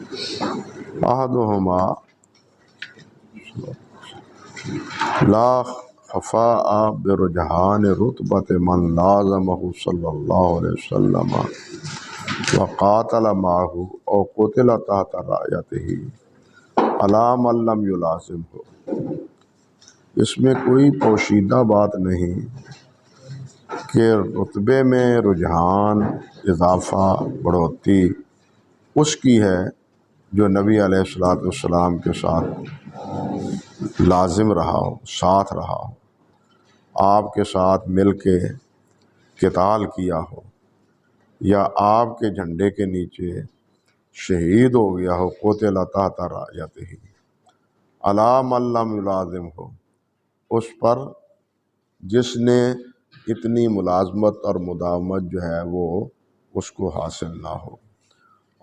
احدہما لا خفاء برجحان رتبۃ من لازمہ صلی اللہ علیہ وسلم وقاتل معہ او قتل تحت رایتہ علی من لم یلازمہ۔ اس میں کوئی پوشیدہ بات نہیں کہ رتبے میں رجحان، اضافہ، بڑھوتری اس کی ہے جو نبی علیہ الصلوۃ والسلام کے ساتھ لازم رہا ہو، ساتھ رہا ہو، آپ کے ساتھ مل کے قتال کیا ہو، یا آپ کے جھنڈے کے نیچے شہید ہو گیا ہو، قتل تحت رایتہ علی من لم یلازم ہو، اس پر جس نے اتنی ملازمت اور مداومت جو ہے وہ اس کو حاصل نہ ہو۔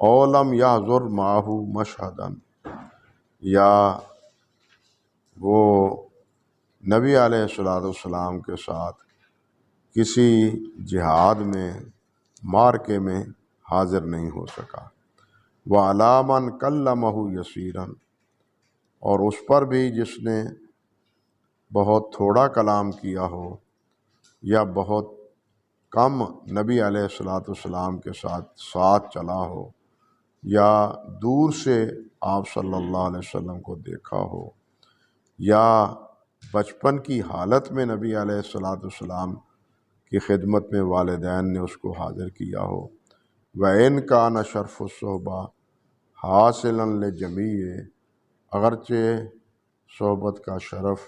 اولم یحضر معہ مشہدا، یا وہ نبی علیہ الصلوۃ والسلام کے ساتھ کسی جہاد میں، معرکے میں حاضر نہیں ہو سکا۔ وعلی من کلمہ یسیرا، اور اس پر بھی جس نے بہت تھوڑا کلام کیا ہو یا بہت کم نبی علیہ الصلوۃ والسلام کے ساتھ چلا ہو، یا دور سے آپ صلی اللہ علیہ وسلم کو دیکھا ہو، یا بچپن کی حالت میں نبی علیہ الصلوۃ والسلام کی خدمت میں والدین نے اس کو حاضر کیا ہو۔ وَإِنْ كَانَ شَرْفُ الصُّحْبَةِ حَاصِلًا لِجَمِيعٍ، اگرچہ صحبت کا شرف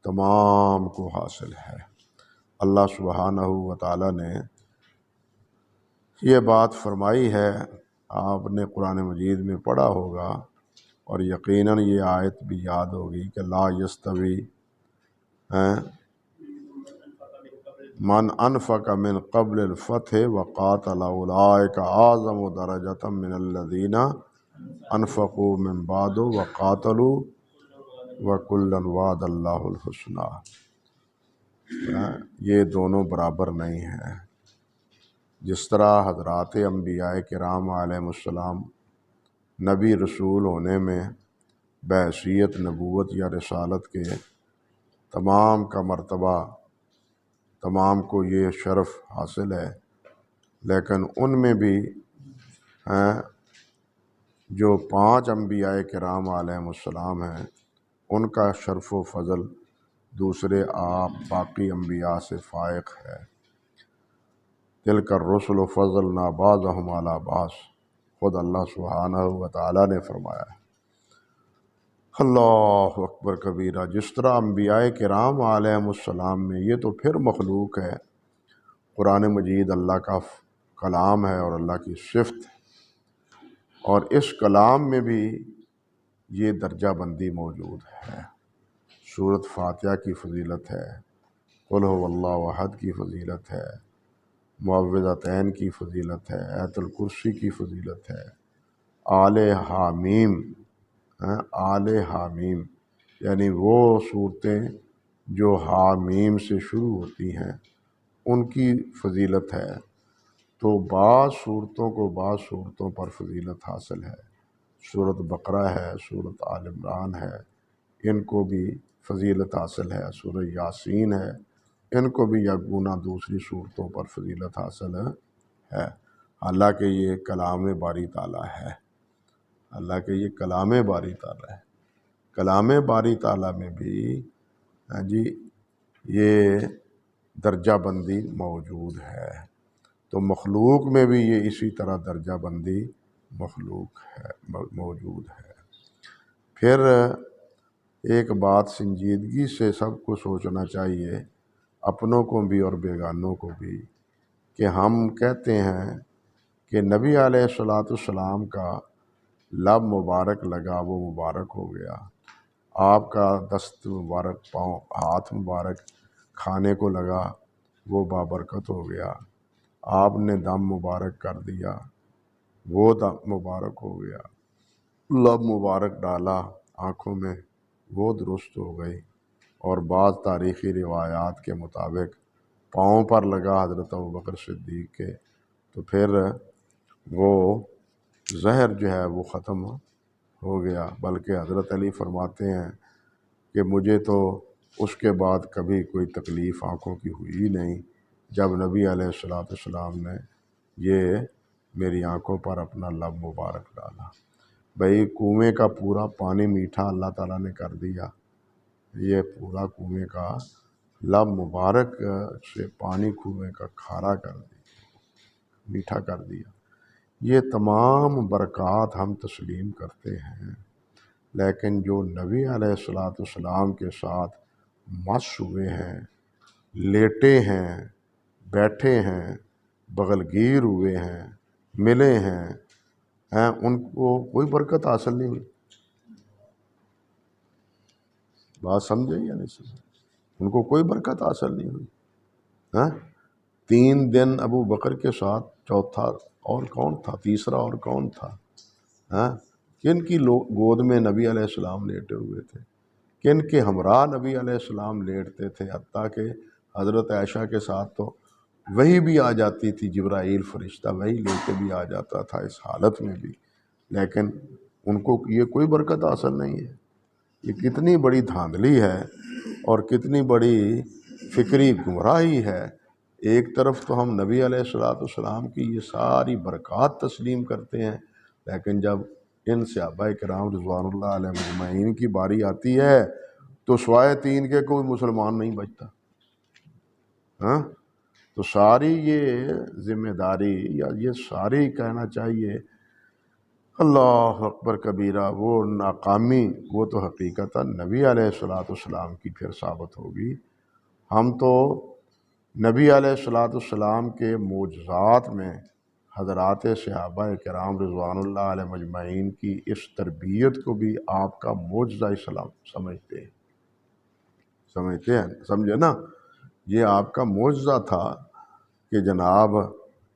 تمام کو حاصل ہے۔ اللہ سبحانہ و تعالیٰ نے یہ بات فرمائی ہے، آپ نے قرآن مجید میں پڑھا ہوگا اور یقیناً یہ آیت بھی یاد ہوگی کہ لا یستوی من انفق من قبل الفتح وقاتل اولئک اعظم درجۃ من الذین انفقوا من بعد وقاتلوا وکلا وعد اللہ الحسنی۔ یہ دونوں برابر نہیں ہیں۔ جس طرح حضرات انبیاء کرام علیہم السلام نبی رسول ہونے میں بحیثیت نبوت یا رسالت کے تمام کا مرتبہ، تمام کو یہ شرف حاصل ہے، لیکن ان میں بھی جو 5 انبیاء کرام علیہم السلام ہیں ان کا شرف و فضل دوسرے باقی انبیاء سے فائق ہے۔ تلک الرسل فضلنا بعضهم علی بعض، خود اللہ سبحانہ و تعالیٰ نے فرمایا ہے۔ اللہ اکبر کبیرہ۔ جس طرح انبیاء کرام علیہم السلام میں، یہ تو پھر مخلوق ہے، قرآن مجید اللہ کا کلام ہے اور اللہ کی صفت، اور اس کلام میں بھی یہ درجہ بندی موجود ہے۔ سورۃ فاتحہ کی فضیلت ہے، قل هو اللہ احد کی فضیلت ہے، معوذتین کی فضیلت ہے، آیت الکرسی کی فضیلت ہے، آل حامیم، آل حامیم یعنی وہ صورتیں جو حامیم سے شروع ہوتی ہیں ان کی فضیلت ہے۔ تو بعض صورتوں کو بعض صورتوں پر فضیلت حاصل ہے۔ سورۃ بقرہ ہے، سورۃ آل عمران ہے، ان کو بھی فضیلت حاصل ہے۔ سورہ یاسین ہے، ان کو بھی یکگنا دوسری صورتوں پر فضیلت حاصل ہے، حالانکہ یہ کلام باری تعالیٰ ہے، اللہ کے یہ کلام باری تعالیٰ ہے۔ کلام باری تعالیٰ میں بھی یہ درجہ بندی موجود ہے، تو مخلوق میں بھی یہ اسی طرح درجہ بندی موجود ہے۔ پھر ایک بات سنجیدگی سے سب کو سوچنا چاہیے، اپنوں کو بھی اور بیگانوں کو بھی، کہ ہم کہتے ہیں کہ نبی علیہ الصلوۃ والسلام کا لب مبارک لگا وہ مبارک ہو گیا، آپ کا دست مبارک، پاؤں، ہاتھ مبارک کھانے کو لگا وہ بابرکت ہو گیا، آپ نے دم مبارک کر دیا وہ دم مبارک ہو گیا، لب مبارک ڈالا آنکھوں میں وہ درست ہو گئی، اور بعض تاریخی روایات کے مطابق پاؤں پر لگا حضرت ابوبکر صدیق کے، تو پھر وہ زہر جو ہے وہ ختم ہو گیا، بلکہ حضرت علی فرماتے ہیں کہ مجھے تو اس کے بعد کبھی کوئی تکلیف آنکھوں کی ہوئی ہی نہیں جب نبی علیہ السلام نے یہ میری آنکھوں پر اپنا لب مبارک ڈالا۔ بھئی کنویں کا پورا پانی میٹھا اللہ تعالیٰ نے کر دیا، یہ پورا کنویں کا لب مبارک سے پانی کنویں کا کھارا کر دیا، میٹھا کر دیا۔ یہ تمام برکات ہم تسلیم کرتے ہیں، لیکن جو نبی علیہ السلام کے ساتھ مس ہوئے ہیں، لیٹے ہیں، بیٹھے ہیں، بغل گیر ہوئے ہیں، ملے ہیں، ان کو کوئی برکت حاصل نہیں ہوئی۔ بات سمجھے یا نہیں سمجھے؟ ان کو کوئی برکت حاصل نہیں ہوئی۔ 3 دن ابو بکر کے ساتھ، چوتھا اور کون تھا، تیسرا اور کون تھا؟ کن کی گود میں نبی علیہ السلام لیٹے ہوئے تھے، کن کے ہمراہ نبی علیہ السلام لیٹتے تھے، حتیٰ کہ حضرت عائشہ کے ساتھ تو وہی بھی آ جاتی تھی، جبرائیل فرشتہ وہی لے کے بھی آ جاتا تھا اس حالت میں بھی، لیکن ان کو یہ کوئی برکت حاصل نہیں ہے۔ یہ کتنی بڑی دھاندلی ہے اور کتنی بڑی فکری گمراہی ہے۔ ایک طرف تو ہم نبی علیہ السلام کی یہ ساری برکات تسلیم کرتے ہیں، لیکن جب ان صحابہ کرام رضوان اللہ علیہ مجمعین کی باری آتی ہے تو سوائے 3 کے کوئی مسلمان نہیں بچتا۔ تو ساری یہ ذمہ داری یا یہ ساری کہنا چاہیے اللہ اکبر کبیرہ، وہ ناکامی وہ تو حقیقتاً نبی علیہ السلام کی پھر ثابت ہوگی۔ ہم تو نبی علیہ السلام کے معجزات میں حضرات صحابہ کرام رضوان اللہ علیہ مجمعین کی اس تربیت کو بھی آپ کا معجزہ اسلام سمجھتے ہیں، سمجھے نا؟ یہ آپ کا معجزہ تھا کہ جناب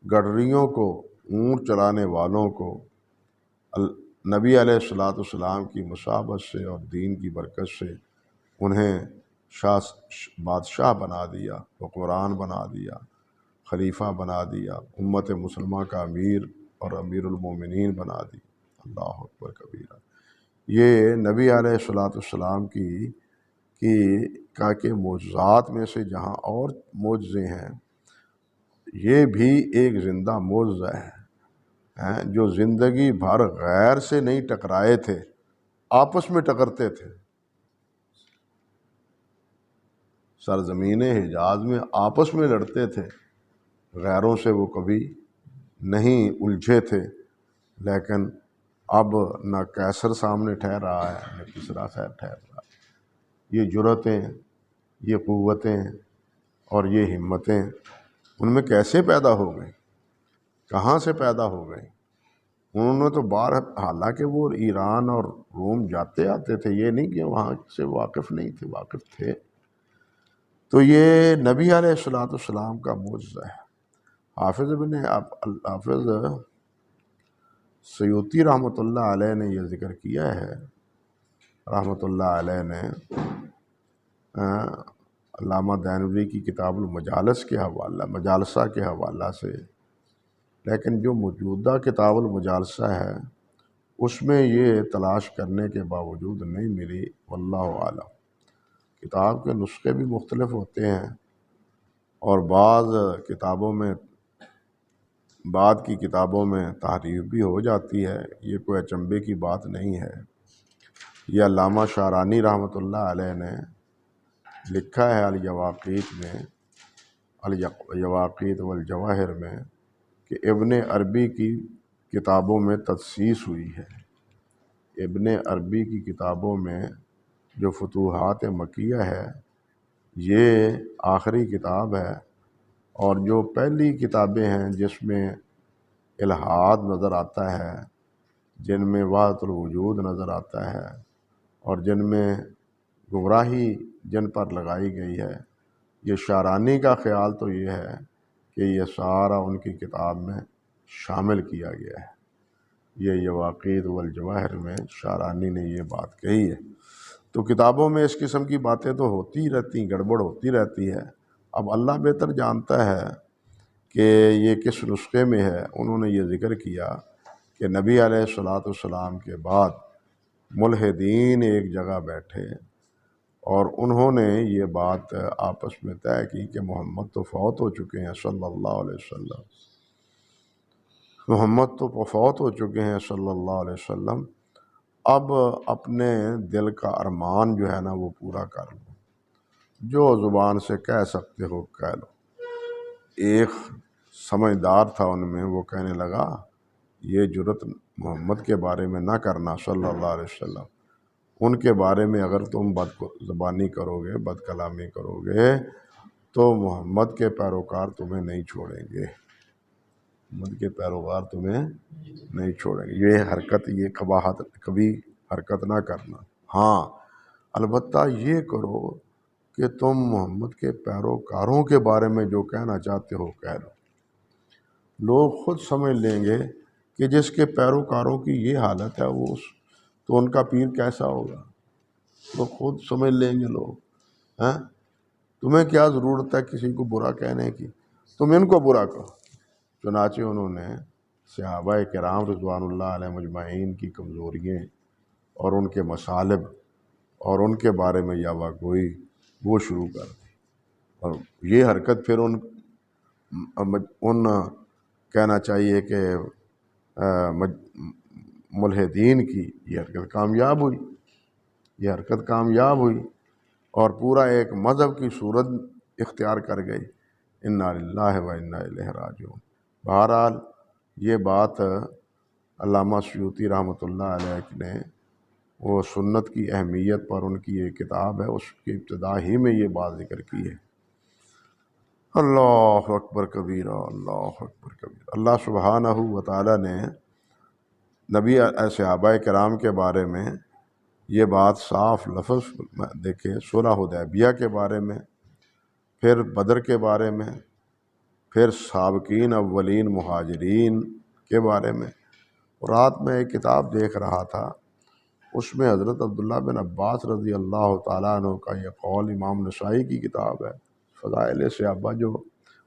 گڈریوں کو، اونٹ چلانے والوں کو نبی علیہ السلام کی مصابت سے اور دین کی برکت سے انہیں بادشاہ بنا دیا، حکمران بنا دیا، خلیفہ بنا دیا، امت مسلمہ کا امیر اور امیر المومنین بنا دی۔ اللہ اکبر کبیرہ۔ یہ نبی علیہ السلام کی کے معجزات میں سے جہاں اور معجزے ہیں، یہ بھی ایک زندہ معجزہ ہے جو زندگی بھر غیر سے نہیں ٹکرائے تھے، آپس میں ٹکرتے تھے۔ سرزمین حجاز میں آپس میں لڑتے تھے، غیروں سے وہ کبھی نہیں الجھے تھے، لیکن اب نہ قیصر سامنے ٹھہر رہا ہے نہ کسریٰ صاحب ٹھہر رہا ہے۔ یہ جرأتیں، یہ قوتیں اور یہ ہمتیں ان میں کیسے پیدا ہو گئیں، کہاں سے پیدا ہو گئیں؟ انہوں نے تو حالانکہ وہ ایران اور روم جاتے آتے تھے، یہ نہیں کہ وہاں سے واقف نہیں تھے، واقف تھے۔ تو یہ نبی علیہ السلام کا معجزہ ہے۔ حافظ سیوطی رحمۃ اللہ علیہ نے یہ ذکر کیا ہے، رحمۃ اللہ علیہ نے علامہ دانوی کی کتاب المجالس کے حوالہ، مجالسہ کے حوالہ سے، لیکن جو موجودہ کتاب المجالسہ ہے اس میں یہ تلاش کرنے کے باوجود نہیں ملی، واللہ اعلم۔ کتاب کے نسخے بھی مختلف ہوتے ہیں اور بعد کی کتابوں میں تحریف بھی ہو جاتی ہے، یہ کوئی اچنبے کی بات نہیں ہے۔ یہ علامہ شارانی رحمۃ اللہ علیہ نے لکھا ہے الیواقیت میں، الیواقیت والجواہر میں، کہ ابن عربی کی کتابوں میں تدسیس ہوئی ہے۔ ابن عربی کی کتابوں میں جو فتوحات مکیہ ہے یہ آخری کتاب ہے، اور جو پہلی کتابیں ہیں جس میں الہاد نظر آتا ہے، جن میں وحدت الوجود نظر آتا ہے، اور جن میں گمراہی جن پر لگائی گئی ہے، یہ شارانی کا خیال تو یہ ہے کہ یہ سارا ان کی کتاب میں شامل کیا گیا ہے۔ یہ یواقیت والجواہر میں شارانی نے یہ بات کہی ہے۔ تو کتابوں میں اس قسم کی باتیں تو ہوتی رہتی، گڑبڑ ہوتی رہتی ہے۔ اب اللہ بہتر جانتا ہے کہ یہ کس نسخے میں ہے۔ انہوں نے یہ ذکر کیا کہ نبی علیہ الصلوۃ والسلام کے بعد ملحدین ایک جگہ بیٹھے اور انہوں نے یہ بات آپس میں طے کی کہ محمد تو فوت ہو چکے ہیں صلی اللہ علیہ وسلم، محمد تو فوت ہو چکے ہیں صلی اللہ علیہ وسلم، اب اپنے دل کا ارمان جو ہے نا وہ پورا کر لو، جو زبان سے کہہ سکتے ہو کہہ لو۔ ایک سمجھدار تھا ان میں، وہ کہنے لگا یہ جرت محمد کے بارے میں نہ کرنا صلی اللہ علیہ وسلم، ان کے بارے میں اگر تم بد زبانی کرو گے، بد کلامی کرو گے تو محمد کے پیروکار تمہیں نہیں چھوڑیں گے، محمد کے پیروکار تمہیں نہیں چھوڑیں گے، یہ حرکت، یہ قباحت کبھی حرکت نہ کرنا۔ ہاں البتہ یہ کرو کہ تم محمد کے پیروکاروں کے بارے میں جو کہنا چاہتے ہو کہہ لو، لوگ خود سمجھ لیں گے کہ جس کے پیروکاروں کی یہ حالت ہے وہ تو ان کا پیر کیسا ہوگا، وہ خود سمجھ لیں گے لوگ۔ ہیں تمہیں کیا ضرورت ہے کسی کو برا کہنے کی، تم ان کو برا کہو۔ چنانچہ انہوں نے صحابہ کرام رضوان اللہ علیہ مجمعین کی کمزوریاں اور ان کے مصالب اور ان کے بارے میں یاوہ گوئی وہ شروع کر دی، اور یہ حرکت پھر ان کہنا چاہیے کہ ملحدین کی یہ حرکت کامیاب ہوئی، یہ حرکت کامیاب ہوئی اور پورا ایک مذہب کی صورت اختیار کر گئی۔ انا للہ و انا الیہ راجعون۔ بہرحال یہ بات علامہ سیوطی رحمۃ اللہ علیہ نے وہ سنت کی اہمیت پر ان کی یہ کتاب ہے، اس کی ابتدا ہی میں یہ بات ذکر کی ہے۔ اللہ اکبر کبیرہ، اللہ اکبر کبیرہ۔ اللہ سبحانہ و تعالیٰ نے نبی صحابہ کرام کے بارے میں یہ بات صاف لفظ دیکھے، صلح حدیبیہ کے بارے میں، پھر بدر کے بارے میں، پھر سابقین اولین مہاجرین کے بارے میں۔ رات میں ایک کتاب دیکھ رہا تھا، اس میں حضرت عبداللہ بن عباس رضی اللہ تعالیٰ عنہ کا یہ قول، امام نسائی کی کتاب ہے فضائل صحابہ، جو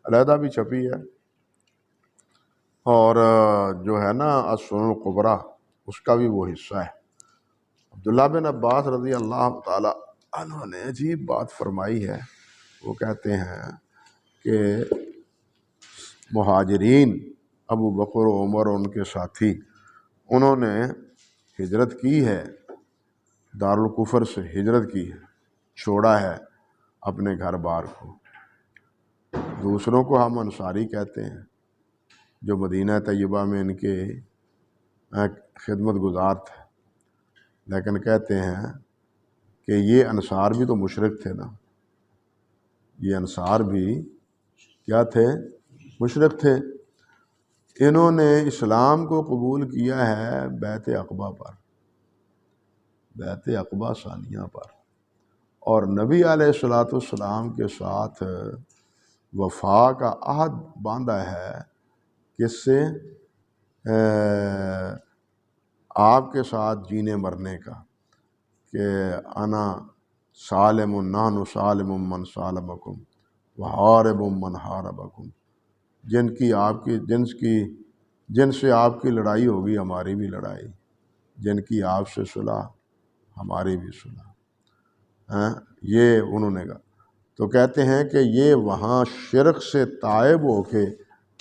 علیحدہ بھی چھپی ہے، اور جو ہے نا السنن الکبریٰ اس کا بھی وہ حصہ ہے۔ عبداللہ بن عباس رضی اللہ تعالیٰ عنہ نے عجیب بات فرمائی ہے، وہ کہتے ہیں کہ مہاجرین ابو بکر و عمر اور ان کے ساتھی، انہوں نے ہجرت کی ہے، دارالکفر سے ہجرت کی ہے، چھوڑا ہے اپنے گھر بار کو۔ دوسروں کو ہم انصاری کہتے ہیں جو مدینہ طیبہ میں ان کے خدمت گزار تھے، لیکن کہتے ہیں کہ یہ انصار بھی تو مشرک تھے نا، یہ انصار بھی کیا تھے؟ مشرک تھے۔ انہوں نے اسلام کو قبول کیا ہے بیعت عقبہ پر، بیعت عقبہ ثانیہ پر، اور نبی علیہ الصلوۃ والسلام کے ساتھ وفا کا عہد باندھا ہے، کس سے؟ آپ کے ساتھ جینے مرنے کا، کہ انا سالم نحن سالم من سالمکم وحارب من حاربکم، جن سے آپ کی لڑائی ہوگی ہماری بھی لڑائی، جن کی آپ سے صلح ہماری بھی صلح۔ یہ انہوں نے کہا، تو کہتے ہیں کہ یہ وہاں شرک سے تائب ہو کے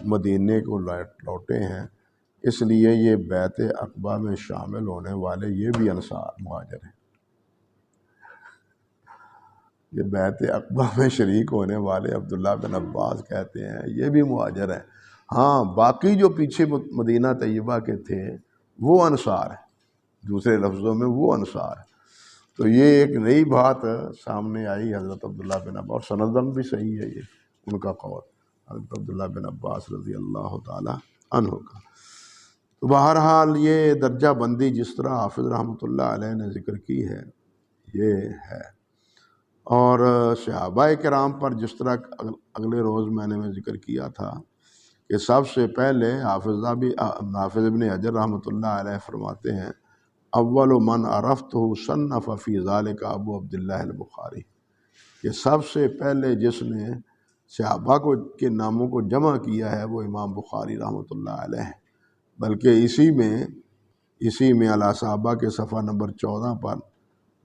مدینے کو لوٹے ہیں، اس لیے یہ بیعت عقبہ میں شامل ہونے والے یہ بھی انصار مہاجر ہیں، یہ بیعت عقبہ میں شریک ہونے والے عبداللہ بن عباس کہتے ہیں یہ بھی مہاجر ہیں۔ ہاں باقی جو پیچھے مدینہ طیبہ کے تھے وہ انصار ہیں، دوسرے لفظوں میں وہ انصار ہیں۔ تو یہ ایک نئی بات سامنے آئی حضرت عبداللہ بن عباس، اور سندن بھی صحیح ہے یہ ان کا قول، حضرت عبداللہ بن عباس رضی اللہ تعالی عنہ کا۔ تو بہرحال یہ درجہ بندی جس طرح حافظ رحمۃ اللہ علیہ نے ذکر کی ہے یہ ہے، اور صحابہ کرام پر جس طرح اگلے روز میں نے ذکر کیا تھا کہ سب سے پہلے حافظ ابن حجر رحمۃ اللہ علیہ فرماتے ہیں اول من عرفتہ صنف فی ذلک ابو عبداللہ البخاری، کہ سب سے پہلے جس نے صحابہ کے ناموں کو جمع کیا ہے وہ امام بخاری رحمۃ اللہ علیہ ہیں۔ بلکہ اسی میں علی صحابہ کے صفحہ نمبر 14 پر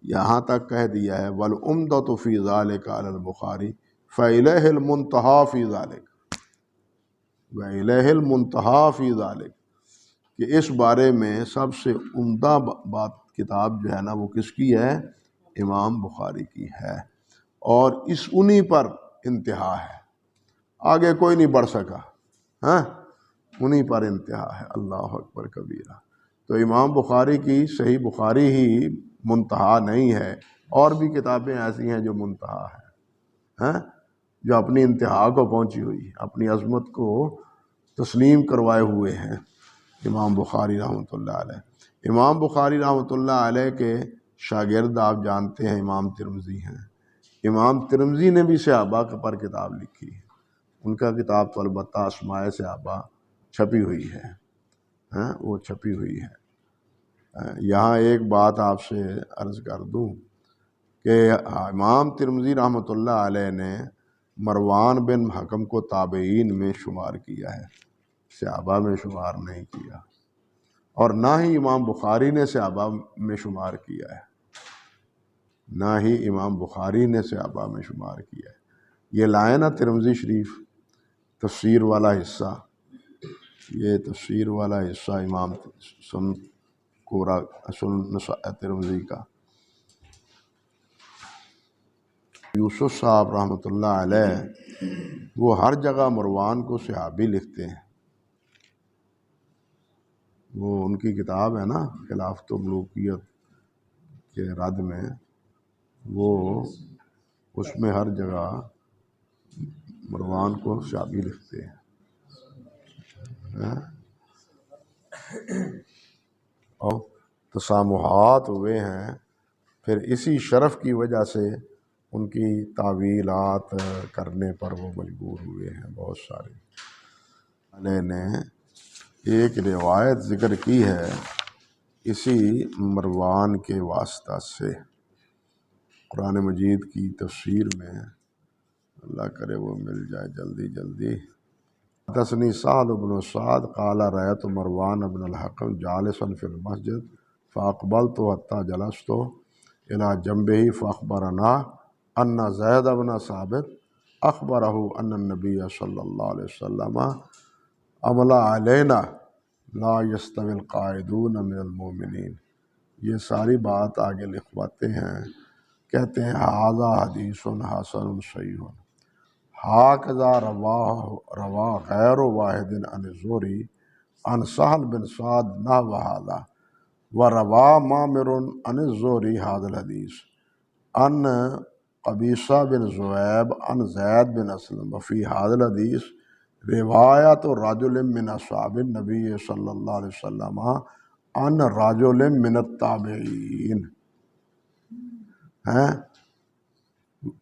یہاں تک کہہ دیا ہے والعمدۃ فی ذلک علی البخاری فإلیہ المنتہی فی ذلک، وإلیہ المنتہی فی ذلک، کہ اس بارے میں سب سے عمدہ بات کتاب جو ہے نا وہ کس کی ہے؟ امام بخاری کی ہے، اور انہی پر انتہا ہے، آگے کوئی نہیں بڑھ سکا، ہاں انہی پر انتہا ہے۔ اللہ اکبر کبیرہ۔ تو امام بخاری کی صحیح بخاری ہی منتہا نہیں ہے، اور بھی کتابیں ایسی ہیں جو منتہا ہیں، جو اپنی انتہا کو پہنچی ہوئی ہے، اپنی عظمت کو تسلیم کروائے ہوئے ہیں امام بخاری رحمۃ اللہ علیہ۔ امام بخاری رحمۃ اللہ علیہ کے شاگرد آپ جانتے ہیں امام ترمذی ہیں۔ امام ترمذی نے بھی صحابہ پر کتاب لکھی ہے، ان کا کتاب تو البتہ اسماء صحابہ چھپی ہوئی ہے، وہ چھپی ہوئی ہے۔ یہاں ایک بات آپ سے عرض کر دوں کہ امام ترمذی رحمۃ اللہ علیہ نے مروان بن حکم کو تابعین میں شمار کیا ہے، صحابہ میں شمار نہیں کیا، اور نہ ہی امام بخاری نے صحابہ میں شمار کیا ہے، نہ ہی امام بخاری نے صحابہ میں شمار کیا ہے۔ یہ لائے نا ترمذی شریف تفسیر والا حصہ، یہ تفسیر والا حصہ امام ترمذی کا، یوسف صاحب رحمۃ اللہ علیہ وہ ہر جگہ مروان کو صحابی لکھتے ہیں۔ وہ ان کی کتاب ہے نا خلافت و ملوکیت کے رد میں، وہ اس میں ہر جگہ مروان کو صحابی لکھتے ہیں، اور تسامحات ہوئے ہیں، پھر اسی شرف کی وجہ سے ان کی تعویلات کرنے پر وہ مجبور ہوئے ہیں بہت سارے۔ علیہ نے ایک روایت ذکر کی ہے اسی مروان کے واسطہ سے، قرآن مجید کی تفسیر میں، اللہ کرے وہ مل جائے جلدی جلدی۔ حدثنی سہل بن سعد قال رأیت مروان بن الحکم جالسا فی المسجد فاقبلت حتی جلست الی جنبہ فاخبرنا ان زید بن ثابت اخبرہ ان النبی صلی اللہ علیہ وسلم املا علینا لا یستوی القاعدون من المؤمنین۔ یہ ساری بات آگے لکھواتے ہیں، کہتے ہیں ھذا حدیث حسن صحیح ھذا روا غیر واحد عن الزہری عن سہل بن سعد نحو ھذا وروا معمر عن الزہری ھذا الحدیث عن قبیصہ بن ذؤیب عن زید بن اسلم وفی ھذا الحدیث روایت رجل من اصحاب النبی صلی اللہ علیہ وسلم عن رجل من التابعین،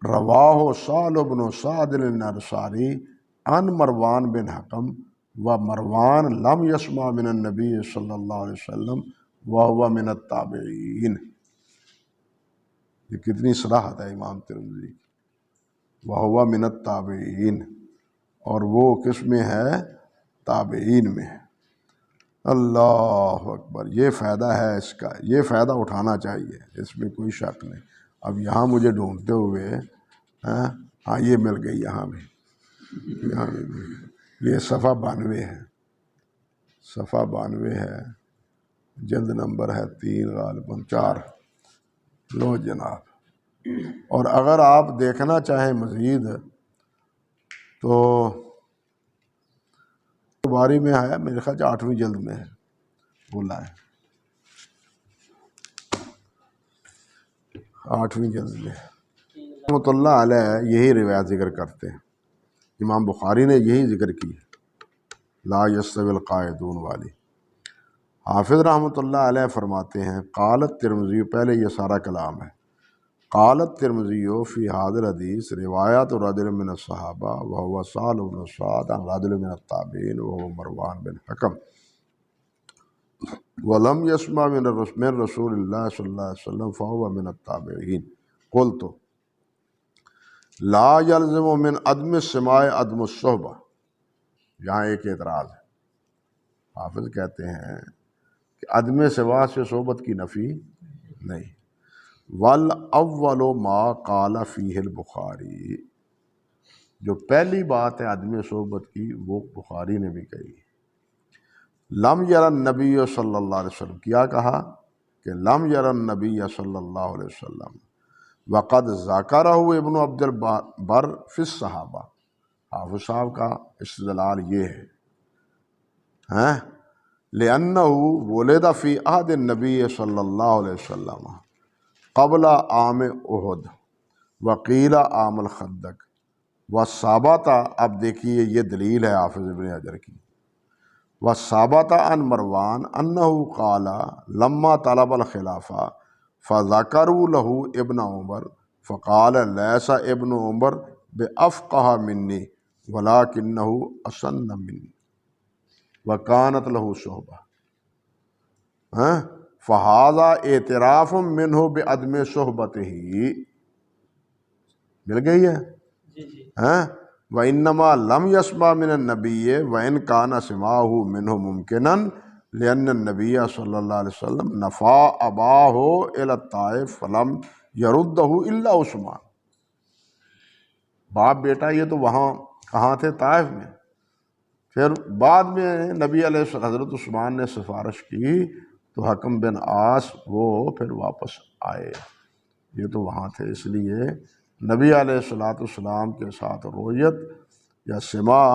رواہ سہل بن سعد الانصاری عن مروان بن حکم و مروان لم یسمع من النبی صلی اللہ علیہ وسلم وہو من التابعین۔ یہ کتنی صراحت ہے امام ترمذی کی، وہو من التابعین، اور وہ کس میں ہے؟ تابعین میں ہے۔ اللہ اکبر، یہ فائدہ ہے اس کا، یہ فائدہ اٹھانا چاہیے، اس میں کوئی شک نہیں۔ اب یہاں مجھے ڈھونڈتے ہوئے ہاں یہ مل گئی، یہاں بھی یہ صفحہ 92 ہے، صفحہ 92 ہے، جلد نمبر ہے 3 غالباً 4۔ لو جناب، اور اگر آپ دیکھنا چاہیں مزید تو بخاری میں ہے، میرے خیال 8ویں جلد میں ہے، بولا ہے 8ویں جلد میں رحمۃ اللہ علیہ یہی روایت ذکر کرتے ہیں، امام بخاری نے یہی ذکر کی لا یستوی القاعدون والی۔ حافظ رحمۃ اللہ علیہ فرماتے ہیں قالت ترمذی، پہلے یہ سارا کلام ہے، قالت ترمذی فی ھذا الحدیث روایت رجل من الصحابہ وہو سہل بن سعد عن رجل من التابعین وہو مروان بن حکم ولم یسمع من رسول اللہ صلی اللہ علیہ وسلم فہو من التابعین۔ قلت لا یلزم من عدم السماع عدم الصحبہ، یہاں ایک اعتراض ہے، حافظ کہتے ہیں کہ عدم سوا سے صحبت کی نفی نہیں. والاول ما قال فیہ البخاری، جو پہلی بات ہے عدم صحبت کی وہ بخاری نے بھی کہی. لم یر النبی صلی اللہ علیہ وسلم، کیا کہا کہ لم یر النبی صلی اللہ علیہ وسلم وقد ذکرہ ابن عبد البر فی الصحابہ. حافظ صاحب کا استدلال یہ ہے لأنہ ولد فی عہد النبی صلی اللہ علیہ وسلم قبل عام احد وقیل عام الخندق والثابت. اب دیکھیے یہ دلیل ہے حافظ ابن حجر کی. والثابت عن مروان انہ قال لما طلب الخلافہ فذکروا له ابن عمر فقال لیس ابن عمر بافقہ منی ولکنہ اسن منی وکانت له صحبہ. فہذا اعتراف منہ بعدم صحبتہ، مل گئی ہے. وَإِنَّمَا لَمْ يَسْمَعْ مِنَ النَّبِيِّ وَإِنْ كَانَ سِمَاعُهُ مِنْهُ مُمْكِنًا لِأَنَّ النَّبِيَّ صلی اللہ علیہ وسلم نفى أباه إلى الطائف فلم يرده إلا عثمان. باپ بیٹا یہ تو وہاں کہاں تھے؟ طائف میں. پھر بعد میں نبی علیہ السلام حضرت عثمان نے سفارش کی تو حکم بن عاص وہ پھر واپس آئے. یہ تو وہاں تھے، اس لیے نبی علیہ السلام کے ساتھ رویت یا سماع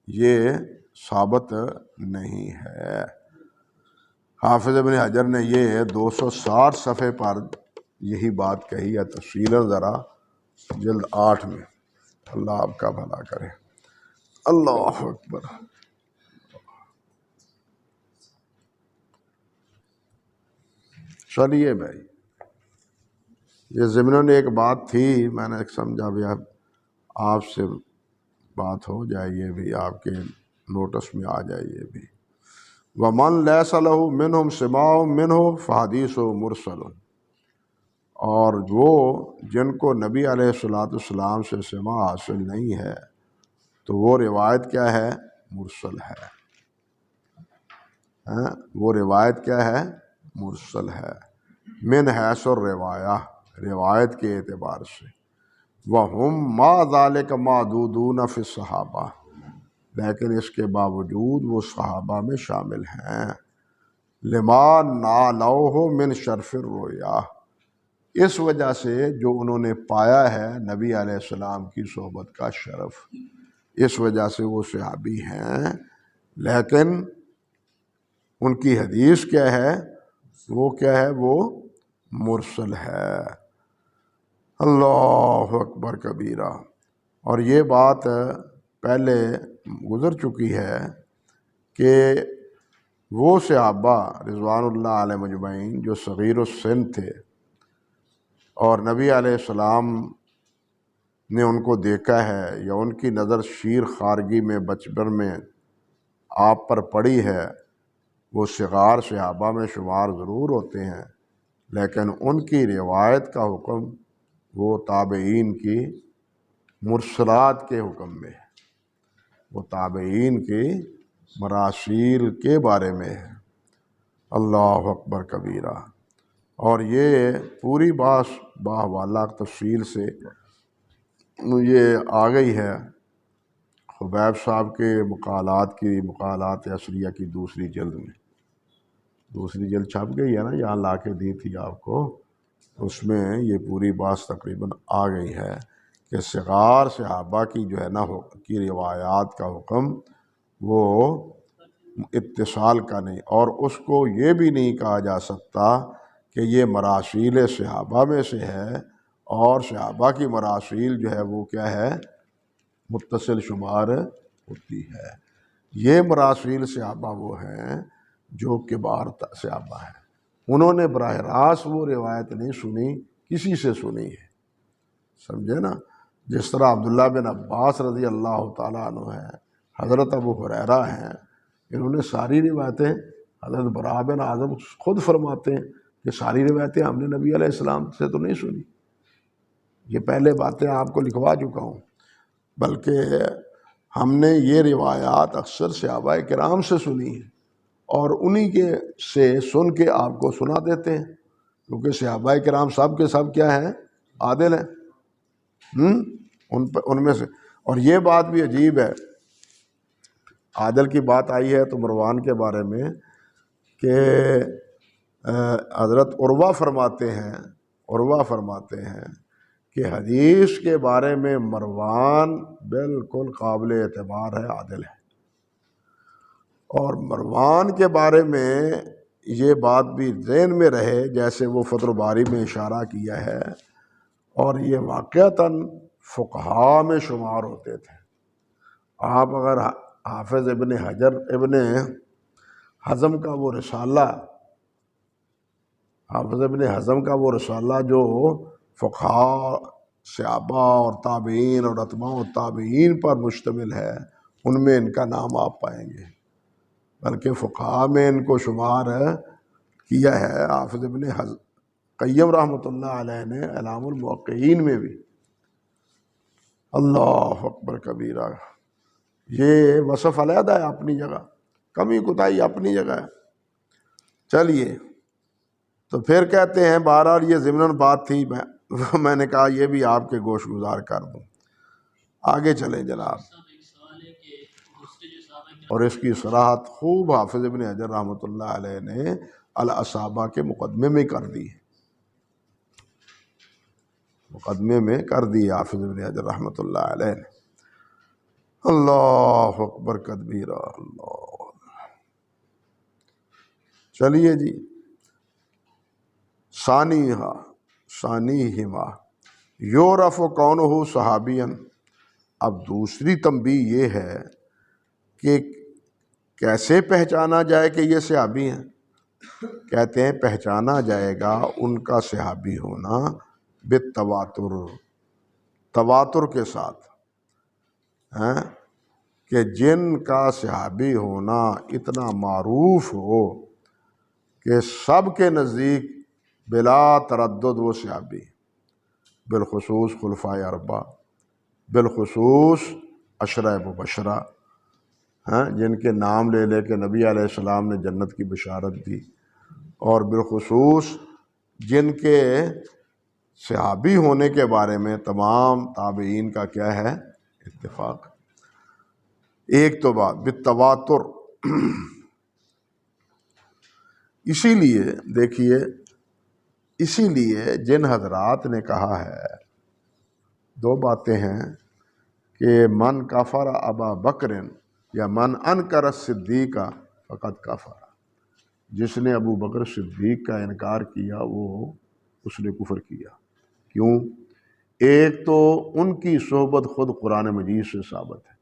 یہ ثابت نہیں ہے. حافظ ابن حجر نے یہ 260 صفحے پر یہی بات کہی ہے تفصیلاً ذرا جلد 8 میں. اللہ آپ کا بھلا کرے. اللہ اکبر. چلیے بھائی، یہ ضمناً ایک بات تھی، میں نے سمجھا بھی اب آپ سے بات ہو جائے، یہ بھی آپ کے نوٹس میں آ جائے یہ بھی. وَمَنْ لَيْسَ لَهُ مِنْهُمْ سِمَاعٌ مِنْهُ فَحَدِيثُهُ مُرْسَلٌ، اور وہ جن کو نبی علیہ السلام سے سماع حاصل نہیں ہے تو وہ روایت کیا ہے؟ مرسل ہے. وہ روایت کیا ہے؟ مرسل ہے. من حیث الروایہ، روایت کے اعتبار سے. وَهُمْ مَا ذَلِكَ مَعْدُودُونَ فِي الصَّحَابَہ، لیکن اس کے باوجود وہ صحابہ میں شامل ہیں. لِمَا نَالَوْهُ مِنْ شَرْفِ الرُّؤْیَا، اس وجہ سے جو انہوں نے پایا ہے نبی علیہ السلام کی صحبت کا شرف، اس وجہ سے وہ صحابی ہیں. لیکن ان کی حدیث کیا ہے؟ وہ کیا ہے؟ وہ مرسل ہے. اللہ اکبر کبیرہ. اور یہ بات پہلے گزر چکی ہے کہ وہ صحابہ رضوان اللہ علیہ مجمعین جو صغیر السن تھے اور نبی علیہ السلام نے ان کو دیکھا ہے یا ان کی نظر شیر خارگی میں بچپن میں آپ پر پڑی ہے، وہ صغار صحابہ میں شمار ضرور ہوتے ہیں، لیکن ان کی روایت کا حکم وہ تابعین کی مرسلات کے حکم میں ہے، وہ تابعین کی مراسیل کے بارے میں ہے. اللہ اکبر کبیرہ. اور یہ پوری بات باحوالہ تفصیل سے یہ آ گئی ہے خبیب صاحب کے مقالات عصریہ کی دوسری جلد میں. دوسری جلد چھپ گئی ہے نا، یہاں لا کے دی تھی آپ کو، اس میں یہ پوری بات تقریباً آ گئی ہے کہ صغار صحابہ کی جو ہے نا کی روایات کا حکم وہ اتصال کا نہیں، اور اس کو یہ بھی نہیں کہا جا سکتا کہ یہ مراسیل صحابہ میں سے ہے، اور صحابہ کی مراسیل جو ہے وہ کیا ہے؟ متصل شمار ہوتی ہے. یہ مراسیل صحابہ وہ ہیں جو کبار صحابہ ہیں، انہوں نے براہ راست وہ روایت نہیں سنی، کسی سے سنی ہے. سمجھے نا؟ جس طرح عبداللہ بن عباس رضی اللہ تعالیٰ عنہ ہیں، حضرت ابو ہریرہ ہیں، انہوں نے ساری روایتیں، حضرت براء بن عازب خود فرماتے ہیں کہ ساری روایتیں ہم نے نبی علیہ السلام سے تو نہیں سنی. یہ پہلے باتیں آپ کو لکھوا چکا ہوں، بلکہ ہم نے یہ روایات اکثر صحابہ کرام سے سنی ہیں. اور انہی کے سے سن کے آپ کو سنا دیتے ہیں، کیونکہ صحابہ کرام سب کے سب کیا ہیں؟ عادل ہیں۔ ان میں سے، اور یہ بات بھی عجیب ہے، عادل کی بات آئی ہے تو مروان کے بارے میں کہ حضرت عروہ فرماتے ہیں کہ حدیث کے بارے میں مروان بالکل قابل اعتبار ہے، عادل ہے۔ اور مروان کے بارے میں یہ بات بھی ذہن میں رہے، جیسے وہ فتح الباری میں اشارہ کیا ہے، اور یہ واقعتاً فقہاء میں شمار ہوتے تھے۔ آپ اگر حافظ ابن حزم کا وہ رسالہ جو فقہاء، صحابہ اور تابعین اور اتباع التابعین پر مشتمل ہے، ان میں ان کا نام آپ پائیں گے، بلکہ فقہاء میں ان کو شمار کیا ہے۔ حافظ ابن قیم رحمۃ اللہ علیہ نے اعلام الموقعین میں بھی، اللہ اکبر کبیرہ، یہ وصف علیحدہ ہے اپنی جگہ، کمی کوتاہی اپنی جگہ ہے۔ چلیے، تو پھر کہتے ہیں بہرحال یہ ضمناً بات تھی، میں نے کہا یہ بھی آپ کے گوش گزار کر دوں۔ آگے چلیں جناب، اور اس کی صراحت خوب حافظ ابن حجر رحمۃ اللہ علیہ نے الاصابہ کے مقدمے میں کر دی ہے، حافظ ابن حجر رحمۃ اللہ علیہ نے۔ اللہ اکبر کبیرہ، اللہ۔ چلیے جی، ثانیہما یعرف کونہ صحابیاً، اب دوسری تنبیہ یہ ہے کہ کیسے پہچانا جائے کہ یہ صحابی ہیں۔ کہتے ہیں پہچانا جائے گا ان کا صحابی ہونا بالتواتر، تواتر کے ساتھ، کہ جن کا صحابی ہونا اتنا معروف ہو کہ سب کے نزدیک بلا تردد وہ صحابی، بالخصوص خلفائے اربعہ، بالخصوص عشرہ مبشرہ، جن کے نام لے لے کے نبی علیہ السلام نے جنت کی بشارت دی، اور بالخصوص جن کے صحابی ہونے کے بارے میں تمام تابعین کا کیا ہے؟ اتفاق۔ ایک تو بات بالتواتر، اسی لیے دیکھیے، اسی لیے جن حضرات نے کہا ہے، دو باتیں ہیں کہ من کفر ابا بکر یا من انکر الصدیق فقد کفر، جس نے ابو بکر صدیق کا انکار کیا وہ اس نے کفر کیا۔ کیوں؟ ایک تو ان کی صحبت خود قرآن مجید سے ثابت ہے،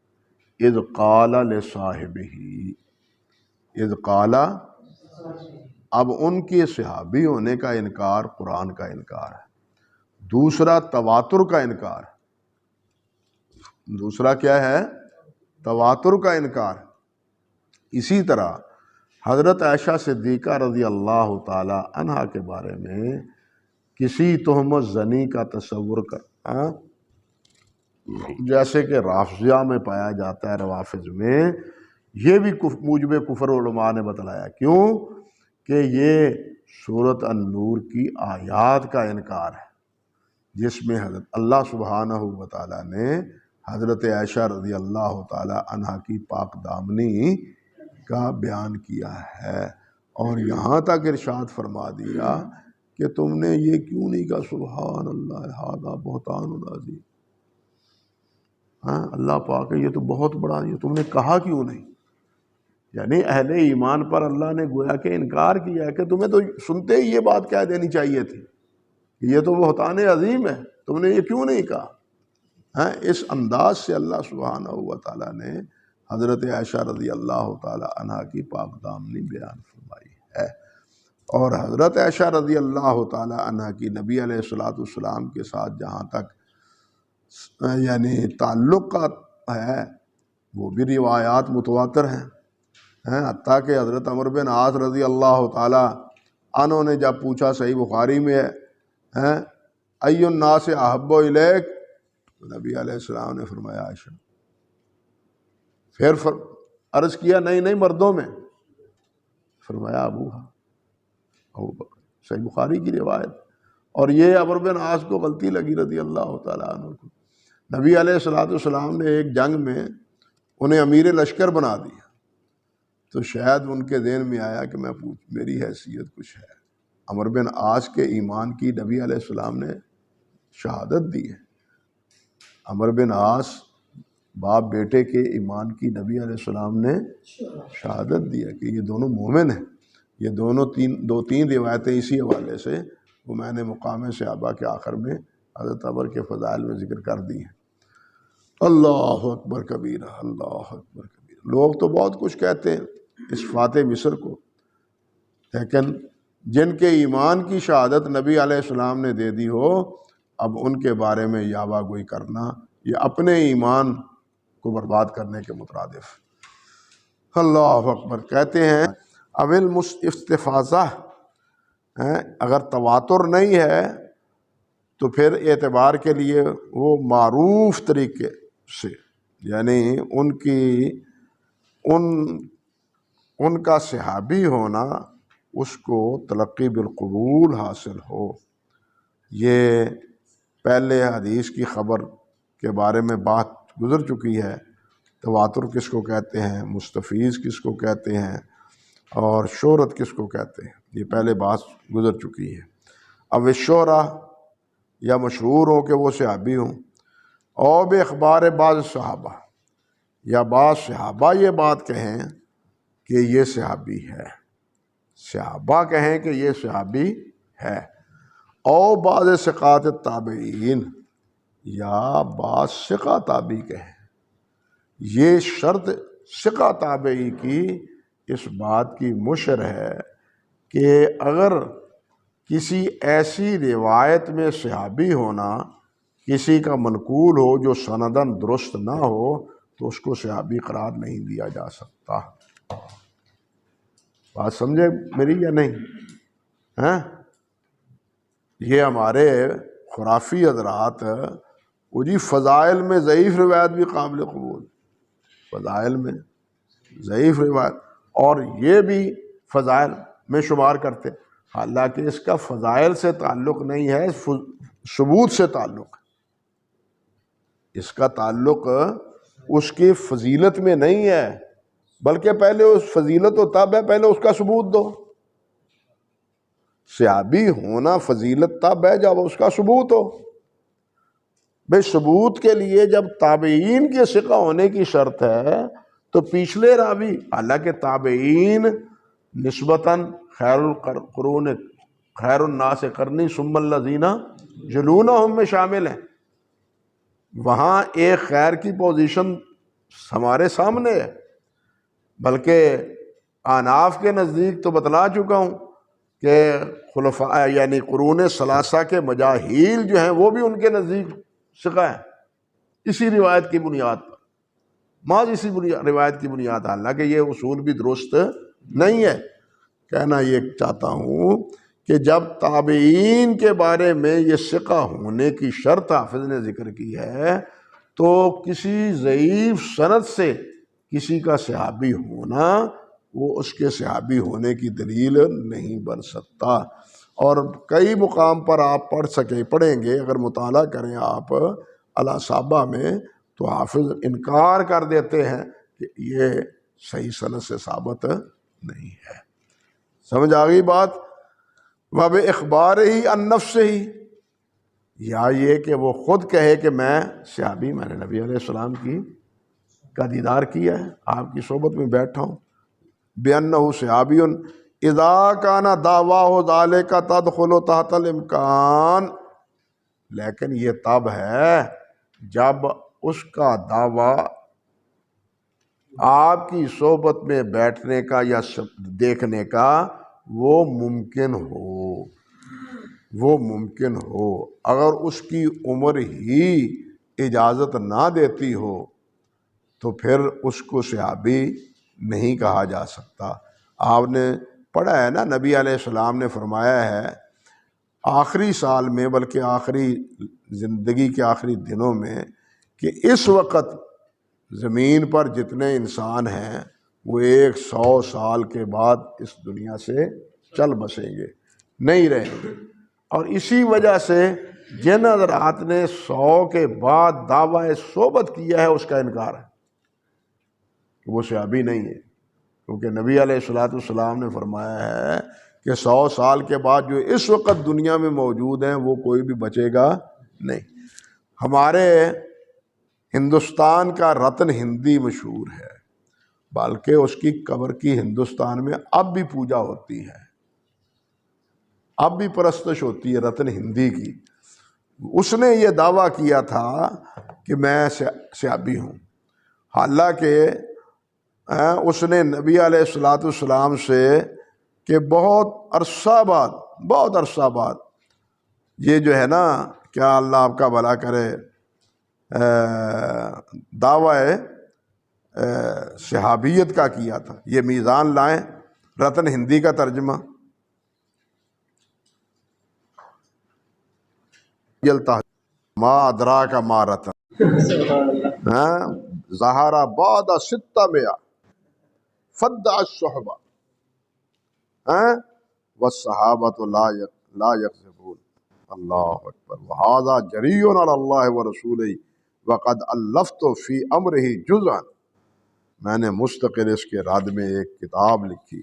اذ قال لصاحبہ، اذ قال، اب ان کے صحابی ہونے کا انکار قرآن کا انکار ہے۔ دوسرا تواتر کا انکار، دوسرا کیا ہے؟ تواتر کا انکار۔ اسی طرح حضرت عائشہ صدیقہ رضی اللہ تعالی عنہا کے بارے میں کسی تہمت زنی کا تصور کر، جیسے کہ رافضیہ میں پایا جاتا ہے، روافض میں، یہ بھی موجب کفر علماء نے بتلایا۔ کیوں؟ کہ یہ سورۃ النور کی آیات کا انکار ہے، جس میں حضرت اللہ سبحانہ و تعالیٰ نے حضرت عائشہ رضی اللہ تعالی عنہا کی پاک دامنی کا بیان کیا ہے، اور یہاں تک ارشاد فرما دیا کہ تم نے یہ کیوں نہیں کہا سبحان اللہ ھذا بہتان عظیم، اللہ پاک ہے یہ تو بہت بڑا، یہ تم نے کہا کیوں نہیں؟ یعنی اہل ایمان پر اللہ نے گویا کہ انکار کیا کہ تمہیں تو سنتے ہی یہ بات کہہ دینی چاہیے تھی کہ یہ تو بہتان عظیم ہے، تم نے یہ کیوں نہیں کہا؟ اس انداز سے اللہ سبحانہ و تعالیٰ نے حضرت عائشہ رضی اللہ تعالی عنہا کی پاک دامنی بیان فرمائی ہے۔ اور حضرت عائشہ رضی اللہ تعالی عنہا کی نبی علیہ الصلوۃ والسلام کے ساتھ جہاں تک یعنی تعلقات ہے، وہ بھی روایات متواتر ہیں، حتیٰ کہ حضرت عمرو بن عاص رضی اللہ تعالی عنہ نے جب پوچھا، صحیح بخاری میں ہے، ای الناس احب الیک، نبی علیہ السلام نے فرمایا عائشہ، پھر عرض کیا نہیں مردوں میں، فرمایا ابو بکر، صحیح بخاری کی روایت۔ اور یہ عمرو بن عاص کو غلطی لگی رضی اللہ تعالیٰ عنہ کو، نبی علیہ السلام نے ایک جنگ میں انہیں امیر لشکر بنا دیا، تو شاید ان کے ذہن میں آیا کہ میری حیثیت کچھ ہے۔ عمرو بن عاص کے ایمان کی نبی علیہ السلام نے شہادت دی ہے۔ عمرو بن عاص باپ بیٹے کے ایمان کی نبی علیہ السلام نے شہادت دی ہے کہ یہ دونوں مومن ہیں۔ یہ دو تین روایتیں اسی حوالے سے وہ میں نے مقام صحابہ کے آخر میں حضرت عمر کے فضائل میں ذکر کر دی ہیں۔ اللہ اکبر کبیرہ، اللہ اکبر کبیرہ۔ لوگ تو بہت کچھ کہتے ہیں اس فاتح مصر کو، لیکن جن کے ایمان کی شہادت نبی علیہ السلام نے دے دی ہو، اب ان کے بارے میں یاوہ گوئی کرنا یہ اپنے ایمان کو برباد کرنے کے مترادف۔ اللہ اکبر۔ کہتے ہیں اول استفاضہ، اگر تواتر نہیں ہے تو پھر اعتبار کے لیے وہ معروف طریقے سے، یعنی ان کا صحابی ہونا اس کو تلقی بالقبول حاصل ہو۔ یہ پہلے حدیث کی خبر کے بارے میں بات گزر چکی ہے، تواتر کس کو کہتے ہیں، مستفیض کس کو کہتے ہیں، اور شہرت کس کو کہتے ہیں، یہ پہلے بات گزر چکی ہے۔ اب شہرہ یا مشہور ہو کہ وہ صحابی ہوں، اور بے اخبار بعض صحابہ، یا بعض صحابہ یہ بات کہیں کہ یہ صحابی ہے، صحابہ کہیں کہ یہ صحابی ہے، اور بعض ثقات التابعین، یا بعض ثقہ تابعی کہیں۔ یہ شرط ثقہ تابعی کی اس بات کی مشر ہے کہ اگر کسی ایسی روایت میں صحابی ہونا کسی کا منقول ہو جو سندن درست نہ ہو تو اس کو صحابی قرار نہیں دیا جا سکتا۔ بات سمجھے میری یا نہیں؟ یہ ہمارے خرافی حضرات وہ جی فضائل میں ضعیف روایت بھی قابل قبول، فضائل میں ضعیف روایت، اور یہ بھی فضائل میں شمار کرتے، حالانکہ اس کا فضائل سے تعلق نہیں ہے، ثبوت سے تعلق ہے۔ اس کا تعلق اس کی فضیلت میں نہیں ہے، بلکہ پہلے اس فضیلت و تب ہے، پہلے اس کا ثبوت دو۔ صحابی ہونا فضیلت تب ہے جب اس کا ثبوت ہو۔ بھئی ثبوت کے لیے جب تابعین کے ثقہ ہونے کی شرط ہے تو پچھلے راوی، حالانکہ تابعین نسبتاً خیر الناس قرنی ثم الذین یلونہم میں شامل ہیں، وہاں ایک خیر کی پوزیشن ہمارے سامنے ہے، بلکہ احناف کے نزدیک تو بتلا چکا ہوں کہ خلفاء یعنی قرون ثلاثہ کے مجاہیل جو ہیں وہ بھی ان کے نزدیک ثقہ ہیں، اسی روایت کی بنیاد پر، محض اسی روایت کی بنیاد، حالانکہ یہ اصول بھی درست نہیں ہے۔ کہنا یہ چاہتا ہوں کہ جب تابعین کے بارے میں یہ ثقہ ہونے کی شرط حافظ نے ذکر کی ہے تو کسی ضعیف سند سے کسی کا صحابی ہونا وہ اس کے صحابی ہونے کی دلیل نہیں بن سکتا۔ اور کئی مقام پر آپ پڑھیں گے، اگر مطالعہ کریں آپ الاصابہ میں تو حافظ انکار کر دیتے ہیں کہ یہ صحیح سند سے ثابت نہیں ہے۔ سمجھ آ گئی بات؟ وب اخبار ہی عن نفسہ ہی، یا یہ کہ وہ خود کہے کہ میں صحابی، میں نے نبی علیہ السلام کا دیدار کیا ہے، آپ کی صحبت میں بیٹھا ہوں، بِأَنَّهُ صحابی اذا کان دعواہ ذالک تدخل تحت الامکان، لیکن یہ تب ہے جب اس کا دعویٰ آپ کی صحبت میں بیٹھنے کا یا دیکھنے کا وہ ممکن ہو، اگر اس کی عمر ہی اجازت نہ دیتی ہو تو پھر اس کو صحابی نہیں کہا جا سکتا۔ آپ نے پڑھا ہے نا، نبی علیہ السلام نے فرمایا ہے آخری سال میں، بلکہ آخری زندگی کے آخری دنوں میں، کہ اس وقت زمین پر جتنے انسان ہیں وہ 100 سال کے بعد اس دنیا سے چل بسیں گے، نہیں رہیں گے۔ اور اسی وجہ سے جن حضرات نے 100 کے بعد دعویٰ صحبت کیا ہے اس کا انکار ہے کہ وہ صحابی نہیں ہے، کیونکہ نبی علیہ السلام نے فرمایا ہے کہ 100 سال کے بعد جو اس وقت دنیا میں موجود ہیں وہ کوئی بھی بچے گا نہیں۔ ہمارے ہندوستان کا رتن ہندی مشہور ہے، بلکہ اس کی قبر کی ہندوستان میں اب بھی پوجا ہوتی ہے، اب بھی پرستش ہوتی ہے رتن ہندی کی۔ اس نے یہ دعویٰ کیا تھا کہ میں صحابی ہوں، حالانکہ اس نے نبی علیہ السلام سے کہ بہت عرصہ بعد یہ جو ہے نا، کیا اللہ آپ کا بھلا کرے، دعویٰ صحابیت کا کیا تھا۔ یہ میزان لائیں، رتن ہندی کا ترجمہ، ما ادراک ما رتن، ظہر بعد 600 فدع الصحبہ والصحابۃ لا یکذبون۔ اللہ اکبر۔ وہذا جریء علی اللہ ورسولہ وقد الفت فی امرہ جزءا، میں نے مستقل اس کے رد میں ایک کتاب لکھی،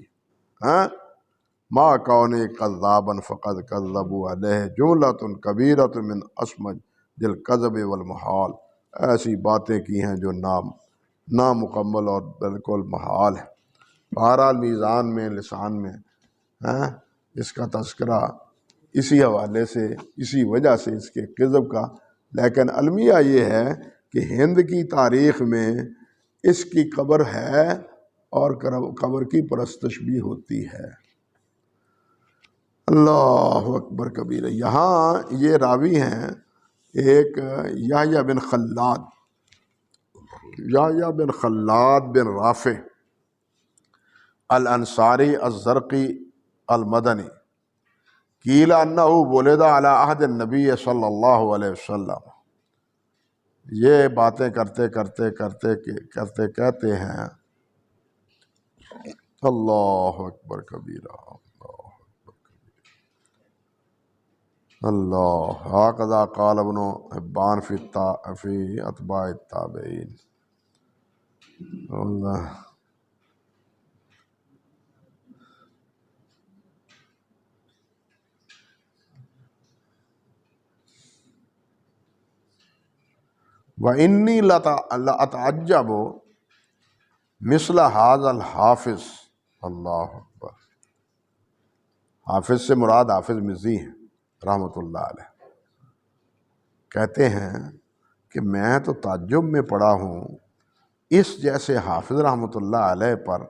ما کون کذابا فقد کذبوا علیہ جملۃ کبیرۃ من اسمج الکذب والمحال، ایسی باتیں کی ہیں جو نامکمل اور بالکل محال ہے۔ بہرحال میزان میں، لسان میں اس کا تذکرہ اسی حوالے سے، اسی وجہ سے اس کے کذب کا، لیکن المیہ یہ ہے کہ ہند کی تاریخ میں اس کی قبر ہے اور قبر کی پرستش بھی ہوتی ہے۔ اللہ اکبر کبیر۔ یہاں یہ راوی ہیں ایک یحییٰ بن خلاد بن رافع الانصاری الزرقی المدنی، قیل انہ ولد علی عہد النبی صلی اللہ علیہ وسلم۔ یہ باتیں کہتے ہیں، اللہ اکبر کبیرہ، اللہ ہکذا قال ابن حبان فی اتباع التابعین۔ اللہ وَإِنِّي لَأَتَعَجَّبُ مِثْلَ هَذَا الْحَافِظ۔ اللہ اکبر۔ حافظ سے مراد حافظ مزی ہیں رحمۃ اللہ علیہ، کہتے ہیں کہ میں تو تعجب میں پڑا ہوں اس جیسے حافظ رحمۃ اللہ علیہ پر،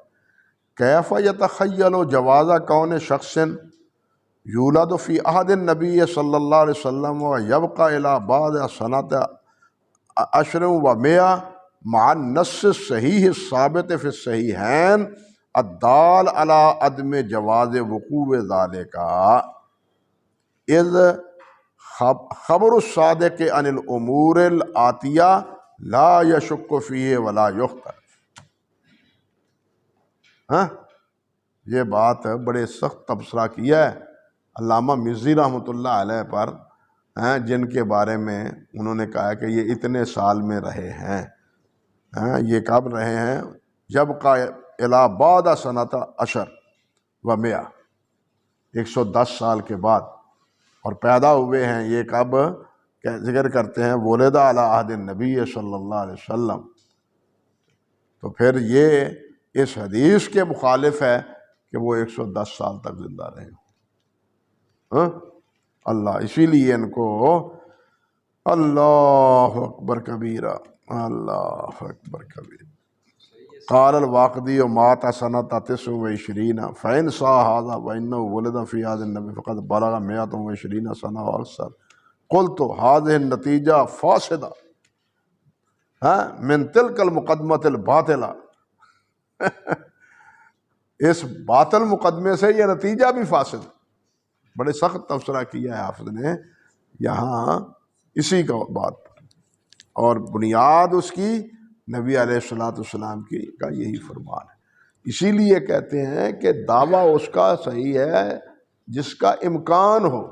کیف یتخیل جواز کون شخص یولد فی عہد النبی صلی اللہ علیہ وسلم و یبقى الی بعد سنۃ 10 و 100 مع النص الصحیح الثابت فی الصحیحین الدال علی عدم جواز وقوع ذلک، اذ خبر الصادق عن الامور الآتیہ لا یشک فیہ ولا یختلف۔ یہ بات بڑے سخت تبصرہ کیا ہے علامہ مزی رحمۃ اللہ علیہ پر، جن کے بارے میں انہوں نے کہا کہ یہ اتنے سال میں رہے ہیں۔ یہ کب رہے ہیں؟ جب کا الی بعد سنۃ 10 و 100، 110 سال کے بعد، اور پیدا ہوئے ہیں یہ کب؟ ذکر کرتے ہیں ولد علی عہد النبی صلی اللہ علیہ وسلم، تو پھر یہ اس حدیث کے مخالف ہے کہ وہ 110 سال تک زندہ رہے ہوں۔ اللہ، اسی لیے ان کو اللہ اکبر کبیرہ، اللہ اکبر کبیرہ۔ قال الواقدی مات سنۃ 29 فإن صح هذا وإنه ولد في عهد النبي فقد بلغ 120 سنة وأكثر قلت هذه النتیجہ فاسدہ من تلك المقدمة الباطلہ، اس باطل مقدمے سے یہ نتیجہ بھی فاسد۔ بڑے سخت تبصرہ کیا ہے حافظ نے یہاں اسی کا بات پر، اور بنیاد اس کی نبی علیہ السلام کا یہی فرمان ہے۔ اسی لیے کہتے ہیں کہ دعویٰ اس کا صحیح ہے جس کا امکان ہو،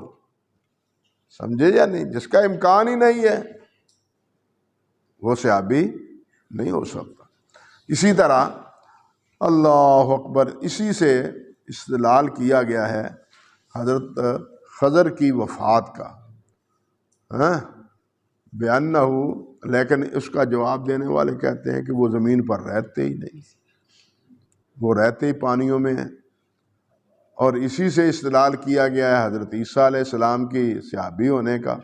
سمجھے یا نہیں؟ جس کا امکان ہی نہیں ہے وہ صحابی نہیں ہو سکتا۔ اسی طرح اللہ اکبر، اسی سے استدلال کیا گیا ہے حضرت خضر کی وفات کا، بِأَنَّهُ، لیکن اس کا جواب دینے والے کہتے ہیں کہ وہ زمین پر رہتے ہی نہیں، وہ رہتے ہی پانیوں میں ہیں۔ اور اسی سے استدلال کیا گیا ہے حضرت عیسیٰ علیہ السلام کی صحابی ہونے کا،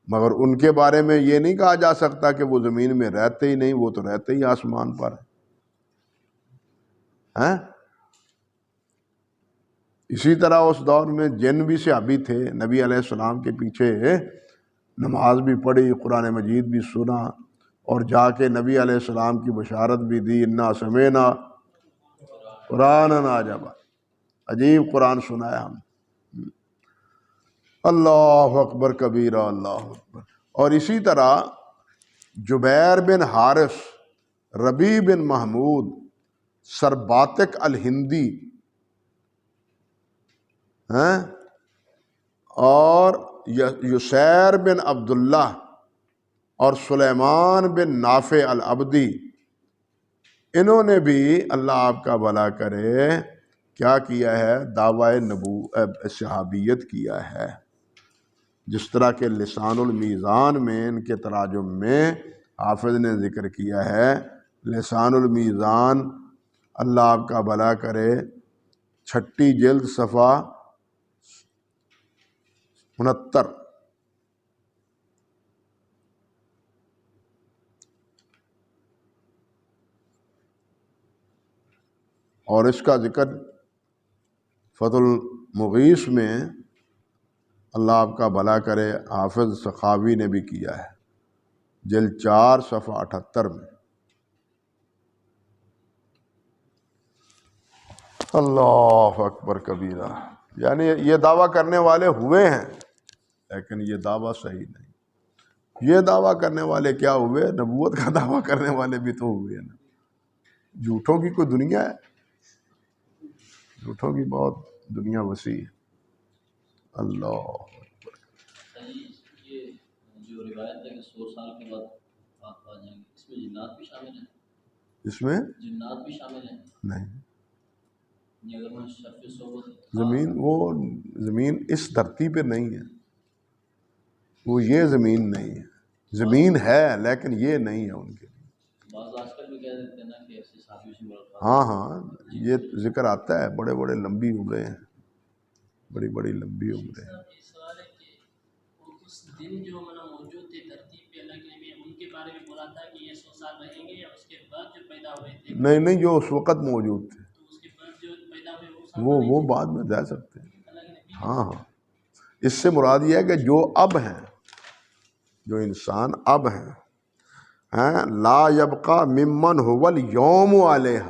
مگر ان کے بارے میں یہ نہیں کہا جا سکتا کہ وہ زمین میں رہتے ہی نہیں، وہ تو رہتے ہی آسمان پر ہیں۔ اسی طرح اس دور میں جن بھی صحابی تھے، نبی علیہ السلام کے پیچھے نماز بھی پڑھی، قرآن مجید بھی سنا، اور جا کے نبی علیہ السلام کی بشارت بھی دی، انا سمعنا قرآنا عجبا، عجیب قرآن سنا ہے ہم۔ اللہ اکبر کبیرہ، اللہ اکبر۔ اور اسی طرح جبیر بن حارث، ربیع بن محمود، سرباتک الہندی اور یسیر بن عبداللہ اور سلیمان بن نافع العبدی، انہوں نے بھی اللہ آپ کا بھلا کرے کیا کیا ہے؟ دعوی صحابیت کیا ہے۔ جس طرح کہ لسان المیزان میں ان کے تراجم میں حافظ نے ذکر کیا ہے، لسان المیزان اللہ آپ کا بھلا کرے 6 جلد صفحہ 69، اور اس کا ذکر فتح المغیث میں اللہ آپ کا بھلا کرے حافظ سخاوی نے بھی کیا ہے، جلد 4 صفحہ 78 میں۔ اللہ اکبر کبیرہ، یعنی یہ دعویٰ کرنے والے ہوئے ہیں لیکن یہ دعویٰ صحیح نہیں۔ یہ دعویٰ کرنے والے کیا ہوئے؟ نبوت کا دعویٰ کرنے والے بھی تو ہوئے نا۔ جھوٹوں کی کوئی دنیا ہے، جھوٹوں کی بہت دنیا وسیع ہے۔ اللہ یہ جو روایت ہے کہ 100 سال کے بعد آپ آ جائیں گے، اس میں جنات بھی شامل ہیں؟ اس میں جنات بھی شامل ہیں؟ نہیں، اگر میں شرف صحبت زمین اس دھرتی پہ نہیں ہے، وہ یہ زمین نہیں ہے، زمین ہے لیکن یہ نہیں ہے ان کے لیے۔ بعض آج کل بھی کہہ دیتے ہیں نا کہ ایسے صحابیوں سے ملاقات، ہاں یہ ذکر آتا ہے، بڑے بڑے لمبی عمریں ہیں، بڑی بڑی لمبی عمریں ہیں۔ سوال ہے کہ اس دن جو موجود تھے دھرتی پہ اللہ کے نبی، ان کے بارے میں بولا تھا کہ یہ 100 سال رہیں گے، یا اس کے بعد جو پیدا ہوئے تھے؟ نہیں، جو اس وقت موجود تھے تو اس کے بعد جو پیدا ہوئے وہ بعد میں جا سکتے ہیں۔ ہاں اس سے مراد یہ ہے کہ جو اب ہیں، جو انسان اب ہیں، لا یبقى ممن هو اليوم علیہ،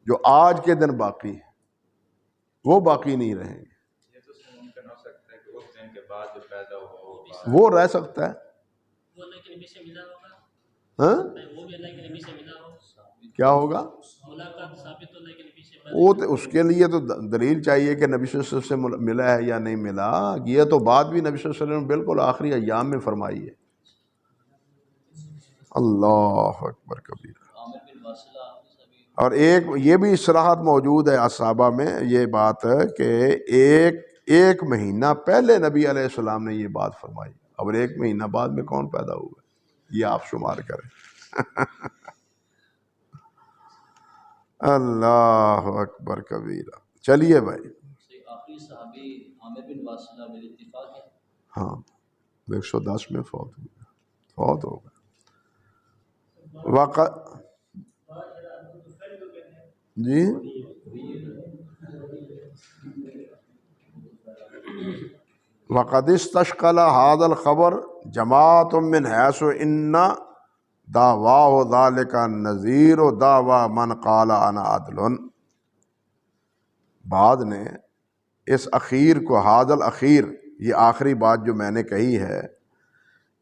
جو آج کے دن باقی ہے وہ باقی نہیں رہیں گے۔ یہ تو ممکن ہو سکتا ہے کہ اس دن کے بعد جو پیدا وہ رہ سکتا ہے، وہ اللہ کے نبی سے ملا ہوگا، ہاں وہ بھی اللہ کے نبی سے ملا ہوگا، کیا ہوگا؟ ملاقات ثابت اللہ کے نبی سے۔ وہ تو اس کے لیے تو دلیل چاہیے کہ نبی صلی اللہ علیہ وسلم سے ملا ہے یا نہیں ملا، یہ تو بات بھی نبی صلی اللہ علیہ وسلم نے بالکل آخری ایام میں فرمائی ہے۔ اللہ اکبر کبیرہ۔ اور ایک یہ بھی صراحت موجود ہے اصحابہ میں، یہ بات ہے کہ ایک مہینہ پہلے نبی علیہ السلام نے یہ بات فرمائی، اور 1 مہینہ بعد میں کون پیدا ہوا؟ یہ آپ شمار کریں۔ اللہ اکبر کبیرہ۔ چلیے بھائی، آخری صحابی عامر بن واصلہ بالاتفاق ہے؟ ہاں 110 میں فوت ہو گئے۔ جی وقد استشکل هذا الخبر جماعت من حیث ان دعواہ ذلک نظیر دعوی من قال انا عدل۔ بعد نے اس اخیر کو، هذا الاخیر، یہ آخری بات جو میں نے کہی ہے،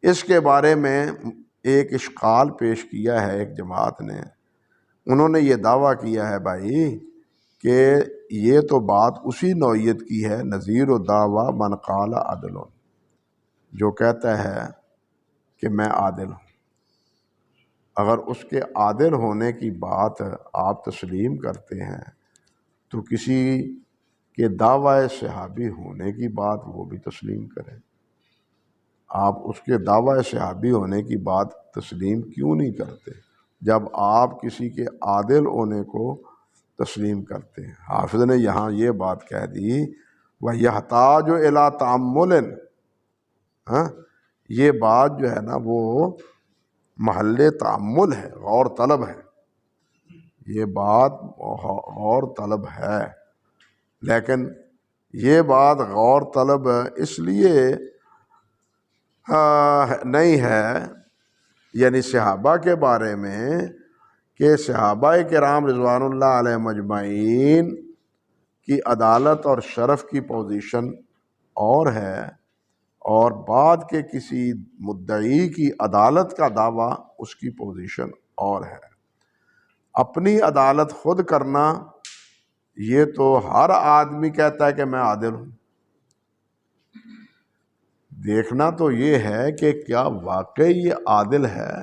اس کے بارے میں ایک اشکال پیش کیا ہے ایک جماعت نے انہوں نے یہ دعویٰ کیا ہے بھائی کہ یہ تو بات اسی نوعیت کی ہے، نظیر و دعویٰ من قال عدل، جو کہتا ہے کہ میں عادل ہوں، اگر اس کے عادل ہونے کی بات آپ تسلیم کرتے ہیں تو کسی کے دعوی صحابی ہونے کی بات وہ بھی تسلیم کریں۔ آپ اس کے دعوی صحابی ہونے کی بات تسلیم کیوں نہیں کرتے جب آپ کسی کے عادل ہونے کو تسلیم کرتے ہیں؟ حافظ نے یہاں یہ بات کہہ دی وَيَحْتَاجُ إِلَىٰ تَأَمُّلٍ، یہ بات جو ہے نا وہ محل تأمل ہے، غور طلب ہے، یہ بات غور طلب ہے، لیکن یہ بات غور طلب اس لیے نہیں ہے یعنی صحابہ کے بارے میں کہ صحابہ کرام رضوان اللہ علیہ مجمعین کی عدالت اور شرف کی پوزیشن اور ہے، اور بعد کے کسی مدعی کی عدالت کا دعویٰ اس کی پوزیشن اور ہے۔ اپنی عدالت خود کرنا یہ تو ہر آدمی کہتا ہے کہ میں عادل ہوں، دیکھنا تو یہ ہے کہ کیا واقعی یہ عادل ہے۔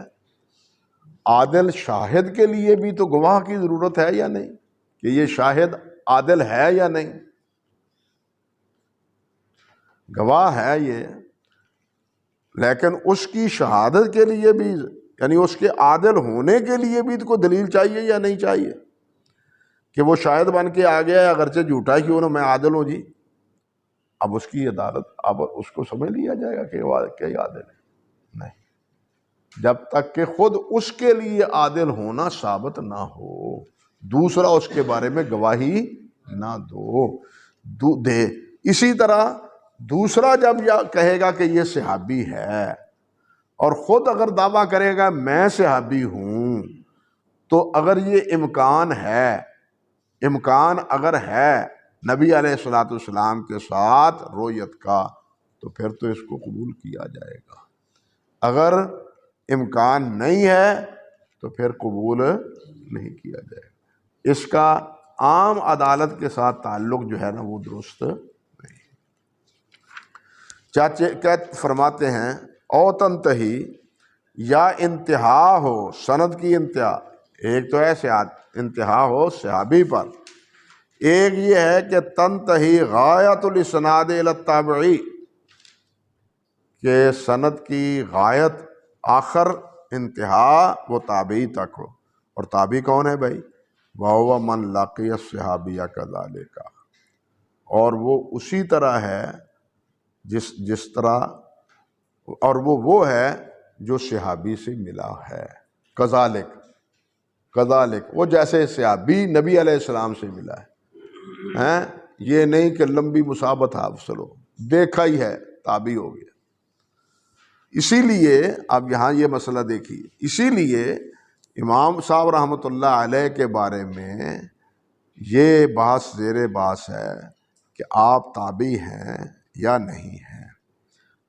عادل شاہد کے لیے بھی تو گواہ کی ضرورت ہے یا نہیں، کہ یہ شاہد عادل ہے یا نہیں؟ گواہ ہے یہ، لیکن اس کی شہادت کے لیے بھی یعنی اس کے عادل ہونے کے لیے بھی تو کوئی دلیل چاہیے یا نہیں چاہیے کہ وہ شاہد بن کے آ گیا ہے اگرچہ جھوٹا کیوں نہ، میں عادل ہوں جی۔ اب اس کی عدالت اب اس کو سمجھ لیا جائے گا کہ کیا عادل ہے؟ نہیں، جب تک کہ خود اس کے لیے عادل ہونا ثابت نہ ہو، دوسرا اس کے بارے میں گواہی نہ دے۔ اسی طرح دوسرا جب کہے گا کہ یہ صحابی ہے اور خود اگر دعویٰ کرے گا میں صحابی ہوں، تو اگر یہ امکان اگر ہے نبی علیہ الصلوۃ والسلام کے ساتھ رویت کا، تو پھر تو اس کو قبول کیا جائے گا۔ اگر امکان نہیں ہے تو پھر قبول نہیں کیا جائے گا۔ اس کا عام عدالت کے ساتھ تعلق جو ہے نا وہ درست نہیں۔ چاچے فرماتے ہیں او تنتہی، یا انتہا ہو سند کی انتہا، ایک تو ہے انتہا ہو صحابی پر، ایک یہ ہے کہ تنتہی غایت الاسناد الی التابعی، کہ سند کی غایت آخر انتہا وہ تابعی تک ہو، اور تابعی کون ہے بھائی؟ وَهُوَ مَنْ لَقِيَ الصِّحَابِيَّ كَذَلِكَ، اور وہ اسی طرح ہے جس طرح، اور وہ ہے جو صحابی سے ملا ہے، کذالک وہ جیسے صحابی نبی علیہ السلام سے ملا ہے، یہ نہیں کہ لمبی مصابت حاصل ہو، دیکھا ہی ہے تابعی ہو گیا۔ اسی لیے اب یہاں یہ مسئلہ دیکھیے، اسی لیے امام صاحب رحمۃ اللہ علیہ کے بارے میں یہ بحث زیر بحث ہے کہ آپ تابعی ہیں یا نہیں ہیں۔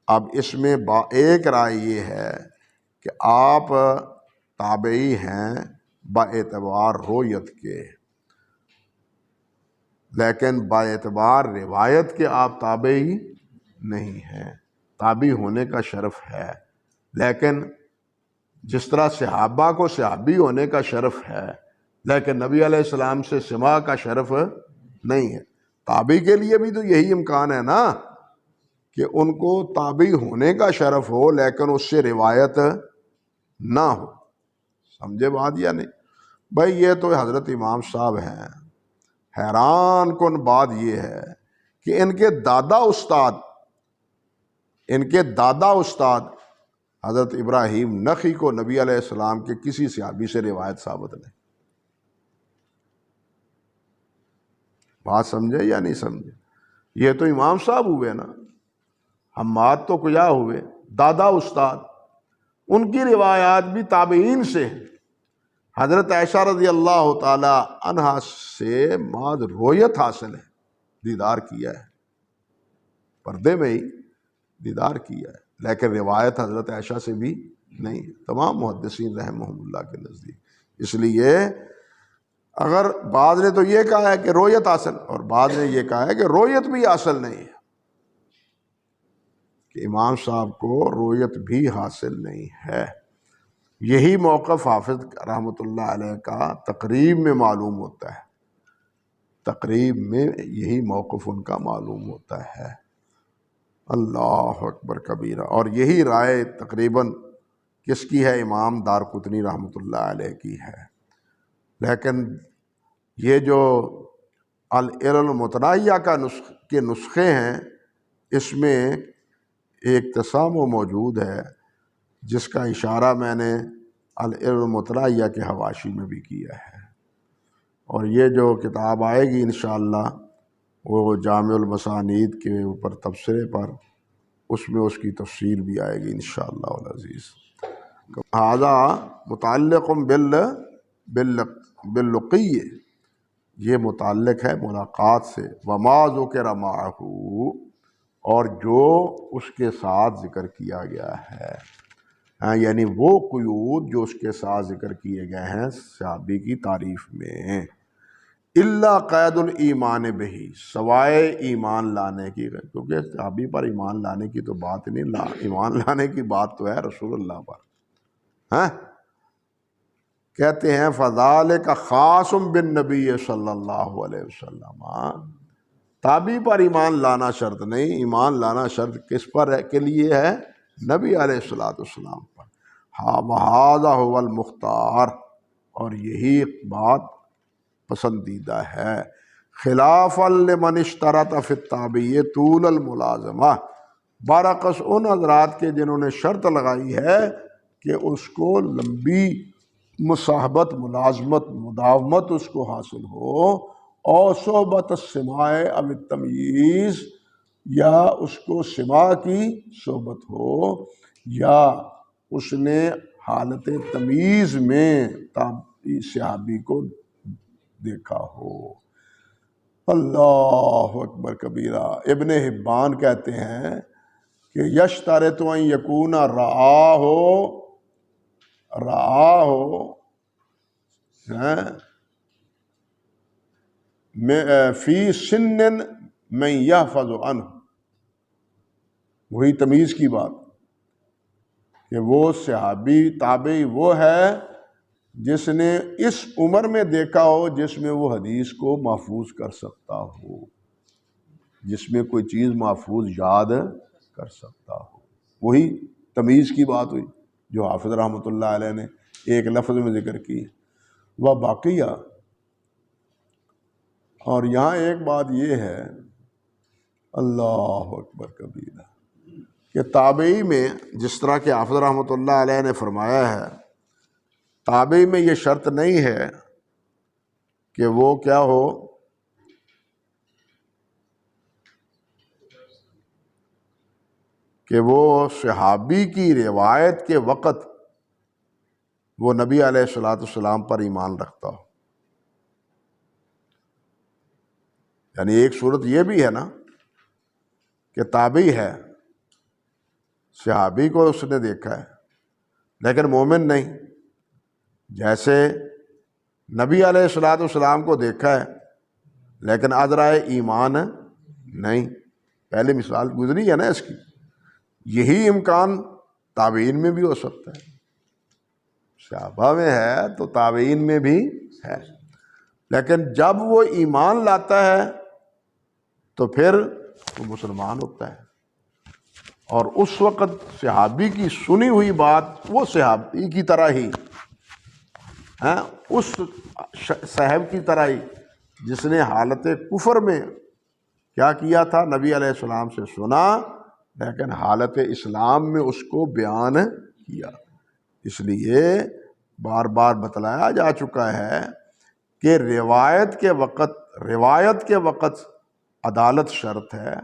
اب اس میں ایک رائے یہ ہے کہ آپ تابعی ہیں باعتبار رویت کے، لیکن باعتبار روایت کے آپ تابعی نہیں ہیں۔ تابعی ہونے کا شرف ہے، لیکن جس طرح صحابہ کو صحابی ہونے کا شرف ہے لیکن نبی علیہ السلام سے سماع کا شرف نہیں ہے، تابعی کے لیے بھی تو یہی امکان ہے نا کہ ان کو تابعی ہونے کا شرف ہو لیکن اس سے روایت نہ ہو۔ سمجھے بات یا نہیں؟ بھائی یہ تو حضرت امام صاحب ہیں، حیران کن بات یہ ہے کہ ان کے دادا استاد حضرت ابراہیم نخعی کو نبی علیہ السلام کے کسی صحابی سے روایت ثابت نہیں۔ بات سمجھے یا نہیں سمجھے؟ یہ تو امام صاحب ہوئے نا، حماد تو کیا ہوئے، دادا استاد، ان کی روایات بھی تابعین سے ہیں۔ حضرت عائشہ رضی اللہ تعالی عنہا سے ماذ رویت حاصل ہے، دیدار کیا ہے، پردے میں ہی دیدار کیا ہے، لیکن روایت حضرت عائشہ سے بھی نہیں، تمام محدثین رحمہم اللہ کے نزدیک۔ اس لیے اگر بعض نے تو یہ کہا ہے کہ رویت حاصل، اور بعض نے یہ کہا ہے کہ رویت بھی حاصل نہیں ہے، کہ امام صاحب کو رویت بھی حاصل نہیں ہے۔ یہی موقف حافظ رحمۃ اللہ علیہ کا تقریب میں معلوم ہوتا ہے، تقریب میں یہی موقف ان کا معلوم ہوتا ہے۔ اللہ اکبر کبیرہ۔ اور یہی رائے تقریباً کس کی ہے؟ امام دارقطنی رحمۃ اللہ علیہ کی ہے۔ لیکن یہ جو العلل المتناہیہ کے نسخے ہیں، اس میں ایک تسامح موجود ہے، جس کا اشارہ میں نے العلل المتناہیہ کے حواشی میں بھی کیا ہے، اور یہ جو کتاب آئے گی انشاءاللہ وہ جامع المسانید کے اوپر تبصرے پر، اس میں اس کی تفسیر بھی آئے گی انشاءاللہ العزیز۔ ھذا متعلق باللقی، یہ متعلق ہے ملاقات سے، وما ذکر معہ، اور جو اس کے ساتھ ذکر کیا گیا ہے، یعنی وہ قیود جو اس کے ساتھ ذکر کیے گئے ہیں صحابی کی تعریف میں، الا قید الایمان بہی، سوائے ایمان لانے کی، کیونکہ صحابی پر ایمان لانے کی تو بات نہیں، ایمان لانے کی بات تو ہے رسول اللہ پر۔ کہتے ہیں فذالک خاص بالنبی صلی اللہ علیہ وسلم، تابعی پر ایمان لانا شرط نہیں، ایمان لانا شرط کس پر ہے، کے لیے ہے؟ نبی علیہ الصلوۃ والسلام پر۔ ہاں وھذا ھو المختار، اور یہی بات پسندیدہ ہے، خلافا لمن اشترط فی التابعی طول الملازمہ، برعکس ان حضرات کے جنہوں نے شرط لگائی ہے کہ اس کو لمبی مصاحبت، ملازمت، مداومت اس کو حاصل ہو، اور صحبت السماع او التمییز، یا اس کو سماع کی صحبت ہو، یا اس نے حالت تمییز میں صحابی کو دیکھا ہو۔ اللہ اکبر کبیرہ۔ ابن حبان کہتے ہیں کہ یشترط ان یکون رآہ فی سن من یحفظ عنہ، وہی تمیز کی بات کہ وہ صحابی تابعی وہ ہے جس نے اس عمر میں دیکھا ہو جس میں وہ حدیث کو محفوظ کر سکتا ہو، جس میں کوئی چیز محفوظ یاد کر سکتا ہو، وہی تمیز کی بات ہوئی جو حافظ رحمۃ اللہ علیہ نے ایک لفظ میں ذکر کی۔ وہ باقیہ، اور یہاں ایک بات یہ ہے، اللہ اکبر کبیرہ، کہ تابعی میں جس طرح کہ حافظ رحمۃ اللہ علیہ نے فرمایا ہے، تابعی میں یہ شرط نہیں ہے کہ وہ کیا ہو، کہ وہ صحابی کی روایت کے وقت وہ نبی علیہ الصلوۃ والسلام پر ایمان رکھتا ہو۔ یعنی ایک صورت یہ بھی ہے نا کہ تابعی ہے، صحابی کو اس نے دیکھا ہے لیکن مومن نہیں، جیسے نبی علیہ الصلوۃ والسلام کو دیکھا ہے لیکن ادرائے ایمان نہیں، پہلے مثال گزری ہے نا اس کی۔ یہی امکان تابعین میں بھی ہو سکتا ہے، صحابہ میں ہے تو تابعین میں بھی ہے، لیکن جب وہ ایمان لاتا ہے تو پھر وہ مسلمان ہوتا ہے، اور اس وقت صحابی کی سنی ہوئی بات وہ صحابی کی طرح ہی، اس صاحب کی طرح ہی جس نے حالت کفر میں کیا کیا تھا، نبی علیہ السلام سے سنا لیکن حالت اسلام میں اس کو بیان کیا۔ اس لیے بار بار بتلایا جا چکا ہے کہ روایت کے وقت عدالت شرط ہے،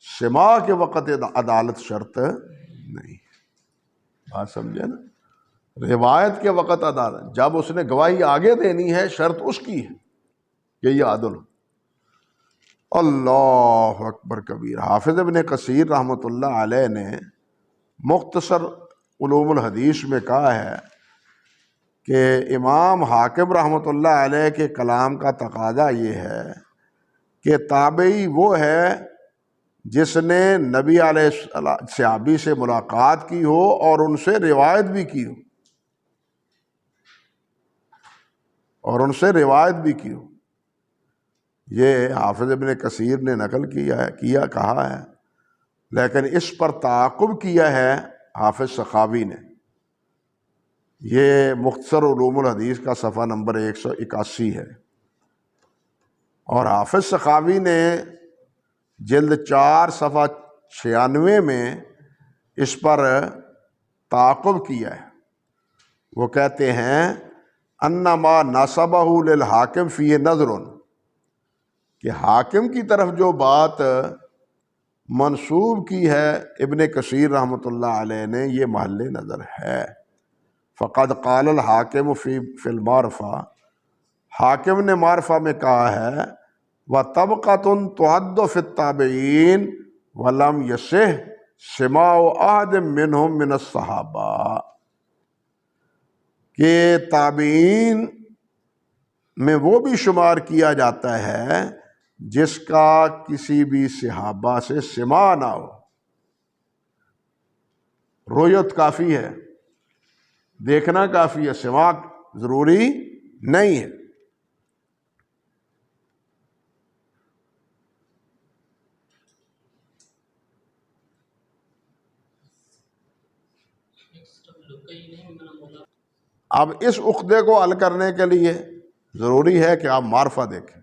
سماع کے وقت عدالت شرط نہیں۔ بات سمجھے نا؟ روایت کے وقت عدالت، جب اس نے گواہی آگے دینی ہے شرط اس کی ہے کہ یہ عدل ہو۔ اللہ اکبر کبیر۔ حافظ ابن کثیر رحمۃ اللہ علیہ نے مختصر علوم الحدیث میں کہا ہے کہ امام حاکم رحمۃ اللہ علیہ کے کلام کا تقاضا یہ ہے کہ تابعی وہ ہے جس نے نبی علیہ صحابی سے ملاقات کی ہو اور ان سے روایت بھی کی ہو، یہ حافظ ابن کثیر نے نقل کہا ہے، لیکن اس پر تعاقب کیا ہے حافظ سخاوی نے۔ یہ مختصر علوم الحدیث کا صفحہ نمبر 181 ہے، اور حافظ سخاوی نے جلد 4 صفحہ 96 میں اس پر تعاقب کیا ہے۔ وہ کہتے ہیں انما نسبہ للحاکم فی نظر، کہ حاکم کی طرف جو بات منسوب کی ہے ابن کثیر رحمۃ اللہ علیہ نے، یہ محل نظر ہے۔ فقد قال الحاکم فی المعرفہ، حاکم نے معرفہ میں کہا ہے وَطَبْقَةٌ تُعَدُّ فِي التَّابِعِينَ وَلَمْ يَصِحْ سِمَاعُ أَحَدٍ مِّنْهُمْ مِنَ الصَّحَابَةِ، کہ تابعین میں وہ بھی شمار کیا جاتا ہے جس کا کسی بھی صحابہ سے سماع نہ ہو۔ رؤیت کافی ہے، دیکھنا کافی ہے، سماع ضروری نہیں ہے۔ اب اس عقدے کو حل کرنے کے لیے ضروری ہے کہ آپ معرفہ دیکھیں،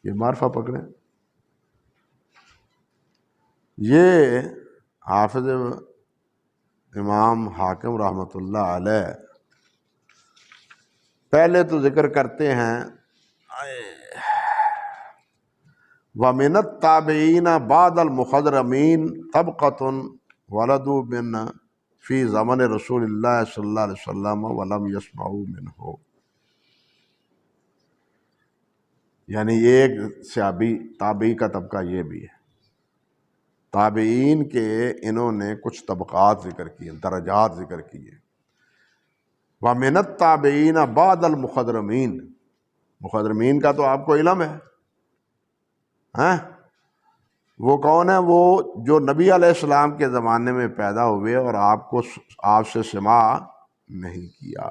یہ معرفہ پکڑیں۔ یہ حافظ امام حاکم رحمۃ اللہ علیہ پہلے تو ذکر کرتے ہیں وَمِنَ التَّابِعِينَ بَعْدَ الْمُخَضْرَمِينَ طَبْقَةٌ وَلَدُوا مِنْ فی زمن رسول اللہ صلی اللہ علیہ وسلم وَلَمْ يَسْمَعُوا مِنْهُ، یعنی ایک صحابی تابعی کا طبقہ یہ بھی ہے۔ تابعین کے انہوں نے کچھ طبقات ذکر کیے، درجات ذکر کیے۔ وَمِنَ التَّابِعِينَ بَعْدَ الْمُخَضْرَمِينَ، مخضرمین کا تو آپ کو علم ہے، وہ کون ہیں؟ وہ جو نبی علیہ السلام کے زمانے میں پیدا ہوئے اور آپ سے سماع نہیں کیا،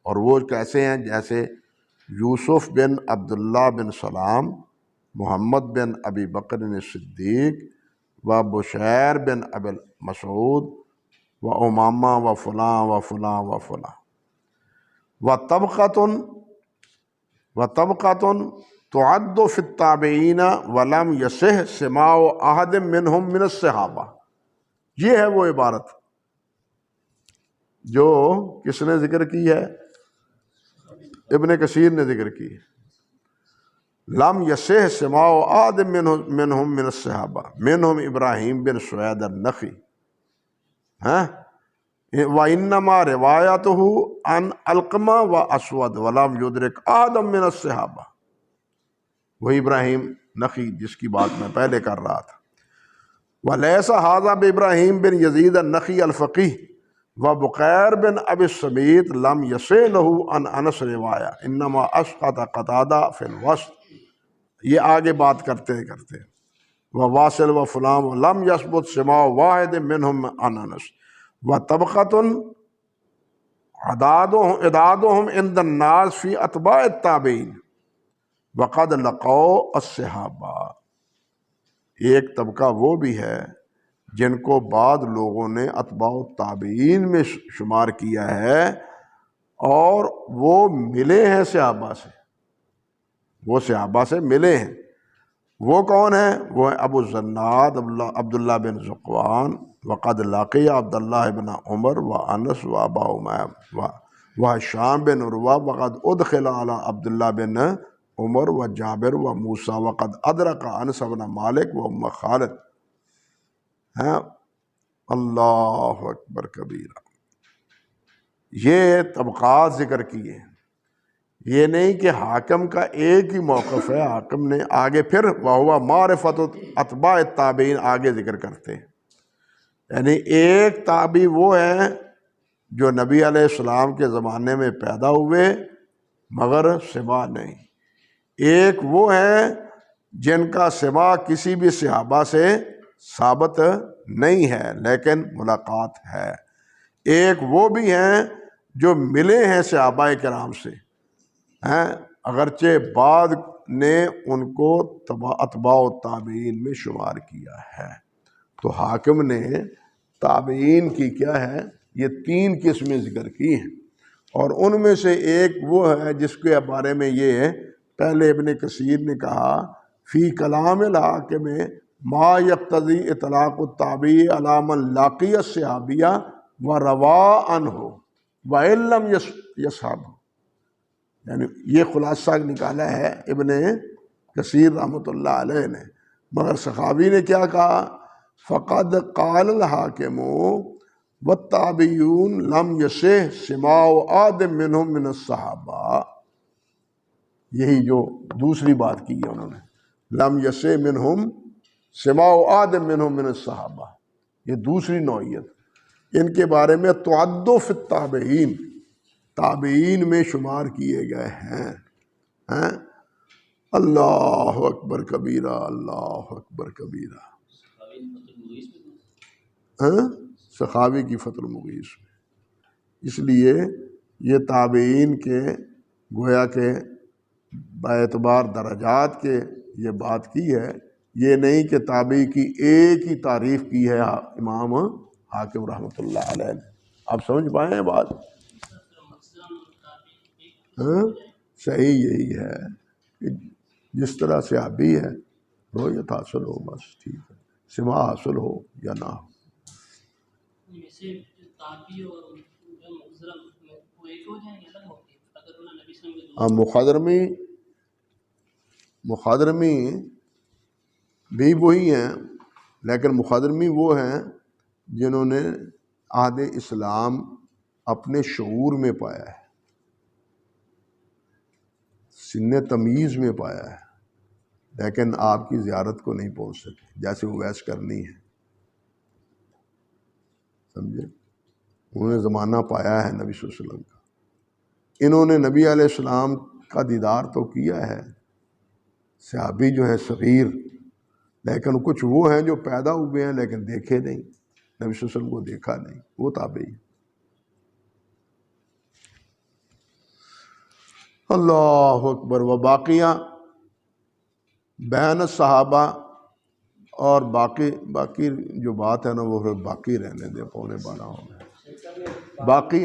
اور وہ کیسے ہیں؟ جیسے یوسف بن عبداللہ بن سلام، محمد بن ابی بکر صدیق، و بشیر بن ابی مسعود، و امامہ، و فلاں و فلاں و فلاں۔ وطبقۃ تعد فی التابعین ولم یصح سماع احد منہم من الصحابہ، یہ ہے وہ عبارت جو کس نے ذکر کی ہے؟ ابن کثیر نے ذکر کی ہے۔ لم یصح سماع احد منہم من الصحابہ، منہم ابراہیم بن سوید النخعی، وَإِنَّمَا رِوَایَتُهُ عَنْ عَلْقَمَةَ وَأَسْوَدَ وَلَمْ يُدْرِكْ أَحَدًا مِّنَ الصَّحَابَہ، وہی ابراہیم نخعی جس کی بات میں پہلے کر رہا تھا۔ وَلَيْسَ هَذَا بِإِبْرَاهِيمَ بن یزید النخعی الفقیہ وبقیر بن ابی السمیت لم یصح له عن انس روایا، انما اسقط قتادہ فی الوسط، یہ آگے بات کرتے وواصل و فلان لم یثبت سماع واحد منہم عن انس، وطبقۃ عدادهم عند الناس فی اتباع التابعین وقد لقوا الصحابہ، ایک طبقہ وہ بھی ہے جن کو بعض لوگوں نے اتباع التابعین میں شمار کیا ہے اور وہ ملے ہیں صحابہ سے، وہ صحابہ سے ملے ہیں۔ وہ کون ہیں؟ وہ ہیں ابو الزناد عبداللہ بن ذکوان، وقد لقی عبداللہ بن عمر و انس و ابا امام و ہشام بن عروہ، وقد ادخل علی عبداللہ بن عمر و جابر و موسیٰ، وقد ادرک انس بن مالک و ام خالد۔ اللہ اکبر کبیرہ، یہ طبقات ذکر کیے۔ یہ نہیں کہ حاکم کا ایک ہی موقف ہے، حاکم نے آگے پھر وَهُوَ مَعْرِفَةُ اتباع التابعین آگے ذکر کرتے ہیں، یعنی ایک تابعی وہ ہیں جو نبی علیہ السلام کے زمانے میں پیدا ہوئے مگر سوا نہیں، ایک وہ ہے جن کا سوا کسی بھی صحابہ سے ثابت نہیں ہے لیکن ملاقات ہے، ایک وہ بھی ہیں جو ملے ہیں صحابہ کرام سے ہیں، اگرچہ بعد نے ان کو اتباع و تابعین میں شمار کیا ہے۔ تو حاکم نے تابعین کی کیا ہے، یہ 3 قسمیں ذکر کی ہیں، اور ان میں سے ایک وہ ہے جس کے بارے میں یہ پہلے ابن کثیر نے کہا فی کلام الحاکم ما یقتضی اطلاق التابعی علی من لاقی الصحابیہ و روا عنہ وَإِن لَّمْ يَصْحَبْهُ، یعنی یہ خلاصہ نکالا ہے ابن کثیر رحمۃ اللہ علیہ نے، مگر سخاوی نے کیا کہا فقد قال الحاکم والتابعون لم یصح سماع احد منہم من الصحابہ، یہی جو دوسری بات کی ہے انہوں نے، لم یصح منہم سماع احد منہم من الصحابہ، یہ دوسری نوعیت، ان کے بارے میں تعد فی التابعین، تابعین میں شمار کیے گئے ہیں۔ اللہ اکبر کبیرہ، اللہ اکبر کبیرہ۔ سخاوی کی فتح المغیث میں، اس لیے یہ تابعین کے گویا کہ باعتبار درجات کے یہ بات کی ہے، یہ نہیں کہ تابعی کی ایک ہی تعریف کی ہے امام حاکم رحمۃ اللہ علیہ نے۔ آپ سمجھ پائے ہیں بات؟ صحیح یہی ہے کہ جس طرح صحابی ہے رویت حاصل ہو، بس ٹھیک ہے، سماع حاصل ہو یا نہ ہو۔ مخادرمی بھی وہی ہیں، لیکن مخادرمی وہ ہیں جنہوں نے عہد اسلام اپنے شعور میں پایا ہے، سن تمیز میں پایا ہے، لیکن آپ کی زیارت کو نہیں پہنچ سکے، جیسے اویس کرنی ہے، سمجھے؟ انہوں نے زمانہ پایا ہے نبی صلی اللہ علیہ وسلم کا، انہوں نے نبی علیہ السلام کا دیدار تو کیا ہے، صحابی جو ہے صغیر، لیکن کچھ وہ ہیں جو پیدا ہوئے ہیں لیکن دیکھے نہیں، نبی صلی اللہ علیہ وسلم کو دیکھا نہیں، وہ تابعی۔ اللہ اکبر۔ و باقیہ بین الصحابہ، اور باقی جو بات ہے نا وہ باقی رہنے دے، 11:15 ہو گئے باقی